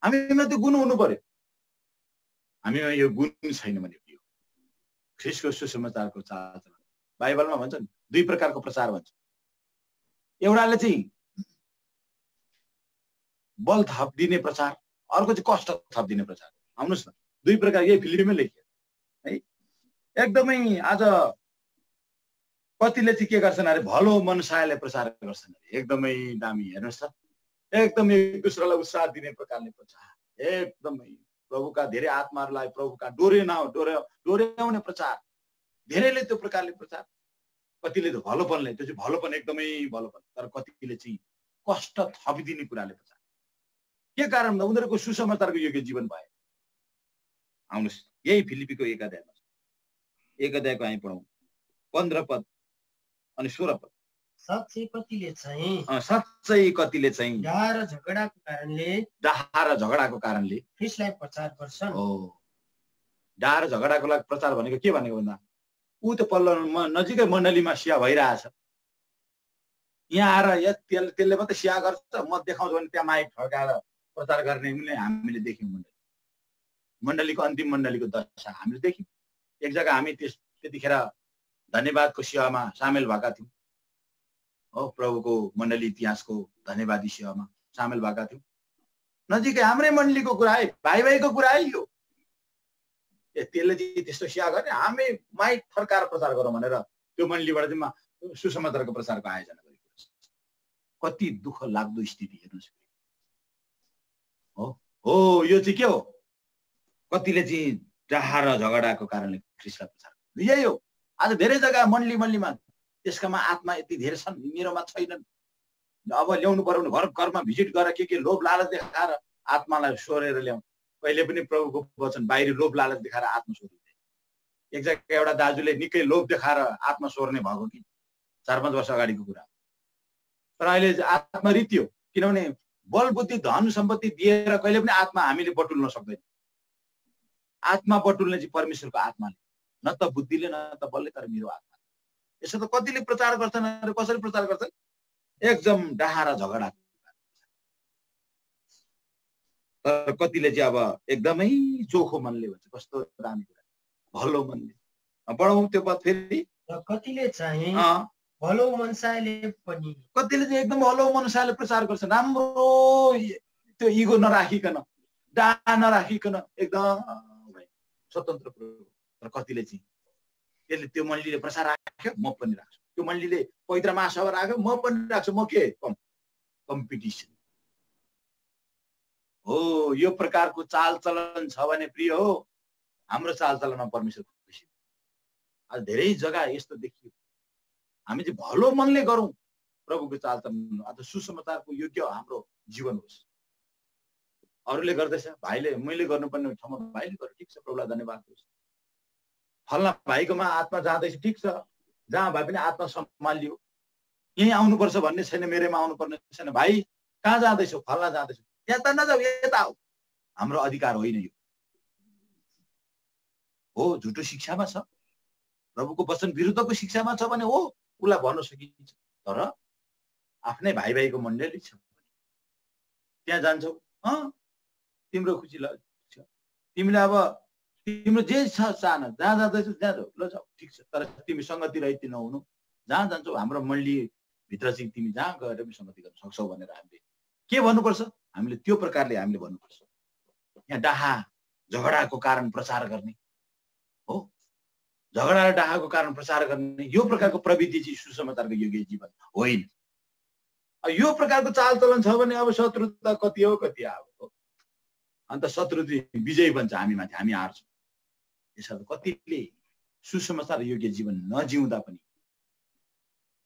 हामीमा त्यो गुण हुनु पर्यो। हामीमा यो गुण छैन भने यो ख्रीष्टको सुसमाचारको चालचलन, बाइबलमा भन्छ नि 2 प्रकारको प्रचार भन्छ। एउटाले चाहिँ बल थपिदिने प्रचार, अर्को चाहिँ कष्ट थपिदिने प्रचार। आउनुहोस् न, 2 प्रकार, यही फिलिपीमै लेखियो है। एकदमै आज कतिले चाहिँ के गर्छन् अरे, भलो मनसायले प्रचार गर्छन् अरे, एकदमै दामी। हेर्नुहोस् त, एकदमै एक दुसरालाई उत्साह दिने प्रकारले प्रचार, एकदमै प्रभुका धेरै आत्माहरूलाई प्रभुका डोर्याउने प्रचार, धेरैले त्यो प्रकारले प्रचार। कतिले त भलोपनले, त्यो चाहिँ भलोपन, एकदमै भलोपन, तर कतिले चाहिँ कष्ट थपिदिने कुराले प्रचार। के कारण? उनीहरूको सुसमाचारको योग्य जीवन भए। आउनुहोस्, यही फिलिपीको 1 अध्यायमा, 1 अध्यायको हामी पढौँ 15 पद अनि 16 पद। साँच्चै कतिले चाहिँ डाहा र झगडाको कारणले ख्रीष्टलाई प्रचार गर्छन्। डाहा र झगडाको लागि प्रचार भनेको के भनेको भन्दा, ऊ त पल्लो नजिकै मण्डलीमा सिया भइरहेछ, यहाँ आएर त्यसले मात्रै सिया गर्छ, म देखाउँछु भने त्यहाँ माइक फर्काएर प्रचार गर्ने हामीले देख्यौँ। मण्डलीको अन्तिम मण्डलीको दशा हामीले देख्यौँ। एक जग्गा हामी त्यतिखेर धन्यवादको सेवामा सामेल भएका थियौँ। हो, प्रभुको मण्डली इतिहासको धन्यवादी सेवामा सामेल भएका थियौँ। नजिकै हाम्रै मण्डलीको कुरा है, भाइ भाइको कुरा है यो। त्यसले चाहिँ त्यस्तो सेवा गर्ने, हामी माइक फर्काएर प्रचार गरौँ भनेर त्यो मण्डलीबाट चाहिँ सुसमाचारको प्रचारको आयोजना गरेको छ। कति दुःख लाग्दो स्थिति हेर्नुहोस्। हो, यो चाहिँ के हो? कतिले चाहिँ डाहा र झगडाको कारणले ख्रीष्टलाई प्रचार, यही हो। आज धेरै जग्गा मण्डलीमा त्यसकामा आत्मा यति धेरै छन्, मेरोमा छैनन्। अब ल्याउनु पर्यो भने घर घरमा भिजिट गरेर के लोभ लालच देखाएर आत्मालाई सोरेर ल्याउनु। कहिले पनि प्रभुको वचन बाहिरी लोभ लालच देखाएर आत्मा सोर्ने। एक जग्गा एउटा दाजुले निकै लोभ देखाएर आत्मा सोर्ने भएको कि 4-5 वर्ष अगाडिको कुरा। तर अहिले आत्मा रित्यो, किनभने बल बुद्धि धन सम्पत्ति दिएर कहिले पनि आत्मा हामीले बटुल्न सक्दैन। आत्मा बटुल्ने चाहिँ परमेश्वरको आत्माले, न त बुद्धिले न त बलले, तर मेरो आत्मा। यसो त कतिले प्रचार गर्छन्, कसरी प्रचार गर्छन्? एकदम डाहा र झगडा। तर कतिले चाहिँ अब एकदमै चोखो मनले भन्छ, कस्तो दामी कुरा, भलो मनले। पढौँ त्यो पद फेरि। कतिले चाहिँ भलो मनसायले पनि, कतिले चाहिँ एकदम भलो मनसायले प्रचार गर्छन्, राम्रो त्यो इगो नराखिकन, डाहा नराखिकन, एकदम स्वतन्त्र। तर कतिले चाहिँ त्यसले त्यो मण्डलीले प्रसार राख्यो, म पनि राख्छु, त्यो मण्डलीले पवित्र महासभा राख्यो, म पनि राख्छु। म के कम्पिटिसन हो। यो प्रकारको चालचलन छ भने प्रिय हो, हाम्रो चालचलनमा परमेश्वर खुसी। आज धेरै जग्गा यस्तो देखियो, हामी चाहिँ भलो मनले गरौँ प्रभुको चालचलन। आज सुसमाचारको योग्य हाम्रो जीवन होस्। अरूले गर्दैछ, भाइले मैले गर्नुपर्ने ठाउँमा भाइले गर्नु, ठिक छ, प्रभुलाई धन्यवाद होस्। फल्ना भाइकोमा आत्मा जाँदैछ, ठिक छ, जहाँ भए पनि आत्मा सम्हालियो। यहीँ आउनुपर्छ भन्ने छैन, मेरैमा आउनुपर्ने छैन। भाइ कहाँ जाँदैछौ? फल्ना जाँदैछौ, त्यहाँ त नजाऊ, यता आऊ। हाम्रो अधिकार होइन यो। हो, झुटो शिक्षामा छ, प्रभुको वचन विरुद्धको शिक्षामा छ भने हो, उसलाई भन्न सकिन्छ। तर आफ्नै भाइ भाइको मण्डली छ, त्यहाँ जान्छौ, तिम्रो खुसी ल, तिमीले अब तिम्रो जे छ चाहना, जहाँ जाँदैछौ त्यहाँ जाऊ, ल जाऊ, ठिक छ। तर तिमी सङ्गति रहित नहुनु, जहाँ जान्छौ हाम्रो मण्डली भित्र चाहिँ तिमी जहाँ गएर पनि सङ्गति गर्न सक्छौ भनेर हामीले के भन्नुपर्छ? हामीले त्यो प्रकारले हामीले भन्नुपर्छ। यहाँ डाहा झगडाको कारण प्रचार गर्ने हो, झगडा र डाहाको कारण प्रचार गर्ने, यो प्रकारको प्रवृत्ति चाहिँ सुसमाचारको योग्य जीवन होइन। यो प्रकारको चालचलन छ भने अब शत्रुता कति हो, कति आएको, अन्त शत्रु विजय बन्छ हामी माथि, हामी हार्छौँ। यसर्थ कतिले सुसमाचार योग्य जीवन नजिउँदा पनि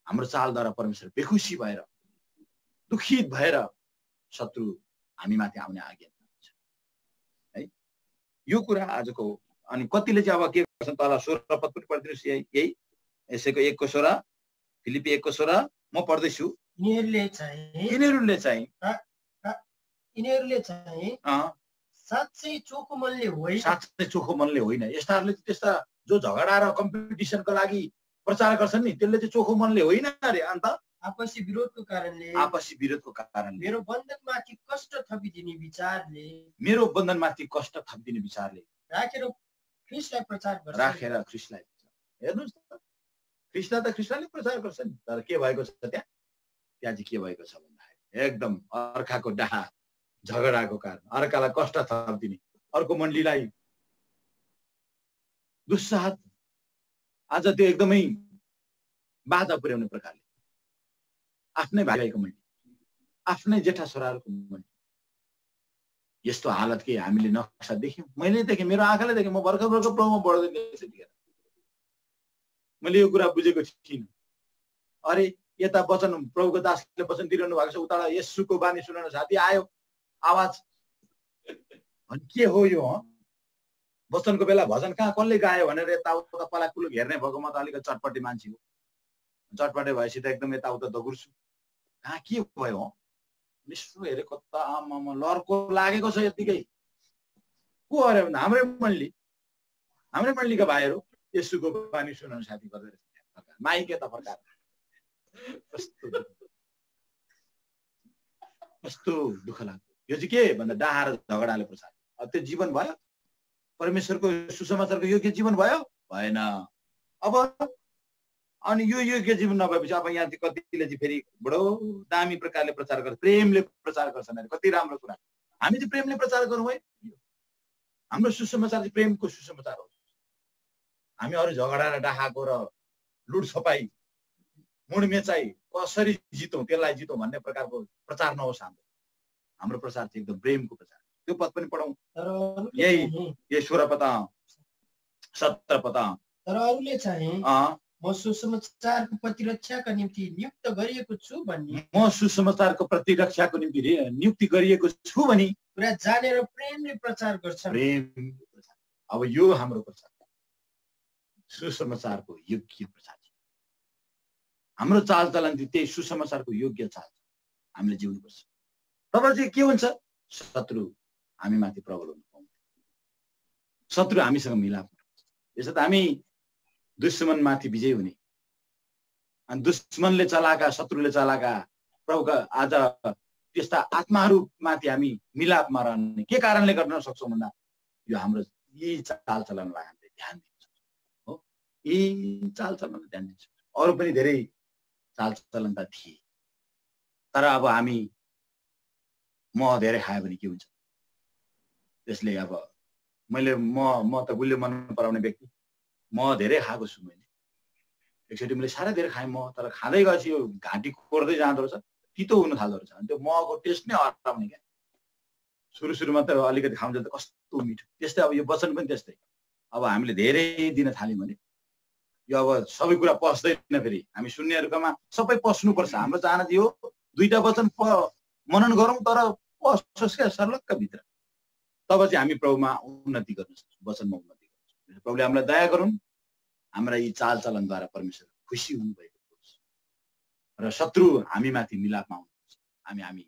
हाम्रो चालद्वारा परमेश्वर बेखुसी भएर, दुखित भएर शत्रु हामी माथि आउने आज्ञा हुन्छ है। यो कुरा आजको। अनि कतिले चाहिँ अब के गर्छन्, तल 16 पद पनि पढिदिनुहोस्। यही यसैको 1 को 16, फिलिपी 1 को 16 म पढ्दैछु। यिनीहरूले चाहिँ साँच्चै चोखो मनले होइन, साँच्चै चोखो मनले होइन। यस्ताहरूले त्यस्ता जो झगडा र कम्पिटिसनको लागि प्रचार गर्छन् नि, त्यसले चाहिँ चोखो मनले होइन अरे। अन्त आपसी विरोधको कारणले मेरो बन्धनमाथि कष्ट थपिदिने विचारले राखेर ख्रीष्टलाई प्रचार गर्छ। हेर्नुहोस् त, ख्रीष्टले प्रचार गर्छन्। तर के भएको छ त्यहाँ चाहिँ के भएको छ भन्दाखेरि एकदम अर्काको डाहा झगडाको कारण, अर्कालाई कष्ट थपिदिने, अर्को मण्डलीलाई दुस्साहस, आज त्यो एकदमै बाधा पुर्याउने प्रकारले आफ्नै भाइ भाइको मण्डली, आफ्नै जेठा छोराहरूको मण्डली, यस्तो हालत के हामीले नक्सा देख्यौँ। मैले देखेँ, मेरो आँखाले देखेँ। म भर्खर प्रभुमा बढ्दै थिएँ, मैले यो कुरा बुझेको थिइनँ। अरे यता वचन, प्रभुको दासले वचन दिइरहनु भएको छ, उता येशूको बानी सुनाउन साथी आयो, आवाज अनि के हो यो? वचनको बेला भजन कहाँ कसले गायो भनेर यताउता पलाकुलुक हेर्ने भएको म त अलिकति चटपटे मान्छे हो। चटपटे भएपछि त एकदम यताउता दगुर्छु, कहाँ के भयो? निस्सो हेरेको त आमामा लर्को लागेको छ यतिकै। को अरे भन्दा हाम्रै मण्डलीका भाइहरू येशूको बानी सुनाउन साथी गर्दै रहेछ। माइक यता फर्काएर कस्तो दुःख लाग्यो। यो चाहिँ के भन्दा डाहा र झगडाले प्रचार, त्यो जीवन भयो? परमेश्वरको सुसमाचारको योग्य जीवन भयो? भएन। अब अनि यो योग्य जीवन नभएपछि अब यहाँ चाहिँ कतिले चाहिँ फेरि बडो दामी प्रकारले प्रचार गर्छ, प्रेमले प्रचार गर्छन्। कति राम्रो कुरा, हामी चाहिँ प्रेमले प्रचार गरौँ है। हाम्रो सुसमाचार चाहिँ प्रेमको सुसमाचार हो। हामी अरू झगडा र डाहाको र लुट छपाई मुडमेचाई कसरी जितौँ, त्यसलाई जितौँ भन्ने प्रकारको प्रचार नहोस्। हाम्रो प्रचार चाहिँ एकदम प्रेमको प्रचार। त्यो पद पनि पढौँ, यही 16 पद 17 पद। तर अरूले चाहिँ म सुसमाचारको प्रतिरक्षाका निम्ति नियुक्त गरिएको छु भनी, म सुसमाचारको प्रतिरक्षाको निम्ति नियुक्ति गरिएको छु भनी कुरा जानेर प्रेमले प्रचार गर्छ। अब यो हाम्रो प्रचार सुसमाचारको योग्य प्रचार। हाम्रो चालचलन त्यही सुसमाचारको योग्य चाल हामीले जिउनुपर्छ। तब चाहिँ के हुन्छ? शत्रु हामी माथि प्रबल हुन पाउँदैन। शत्रु हामीसँग मिलाप यसो त हामी दुश्मनमाथि विजय हुने अनि दुश्मनले चलाएका शत्रुले चलाएका प्रभुका आज त्यस्ता आत्माहरूमाथि हामी मिलापमा रहने के कारणले गर्न सक्छौँ भन्दा यो हाम्रो यी चालचलनलाई हामीले ध्यान दिन्छौँ हो यी चालचलनलाई ध्यान दिन्छौँ अरू पनि धेरै चालचलन त थिए तर अब हामी म धेरै खायो भने के हुन्छ त्यसले अब मैले म त गुलियो मन पराउने व्यक्ति म धेरै खाएको छु मैले एकचोटि मैले साह्रै धेरै खाएँ म तर खाँदै गएपछि यो घाँटी कोर्दै जाँदो रहेछ तितो हुन थाल्दो रहेछ अनि त्यो मको टेस्ट नै हराउने क्या सुरुमा त अलिकति खाउँछ त कस्तो मिठो त्यस्तै अब यो वचन पनि त्यस्तै अब हामीले धेरै दिन थाल्यौँ भने यो अब सबै कुरा पस्दैन फेरि हामी सुन्नेहरूकोमा सबै पस्नुपर्छ हाम्रो चाहना चाहिँ हो दुईटा वचन मनन गरौँ तर पसोस् क्या सर्लक्क भित्र तब चाहिँ हामी प्रभुमा उन्नति गर्न सक्छौँ वचनमा उन्नति गर्न सक्छौँ प्रभुले हामीलाई दया गरून् हाम्रा यी चालचलनद्वारा परमेश्वर खुसी हुनुभएको र शत्रु हामीमाथि मिलापमा आउनुहुन्छ हामी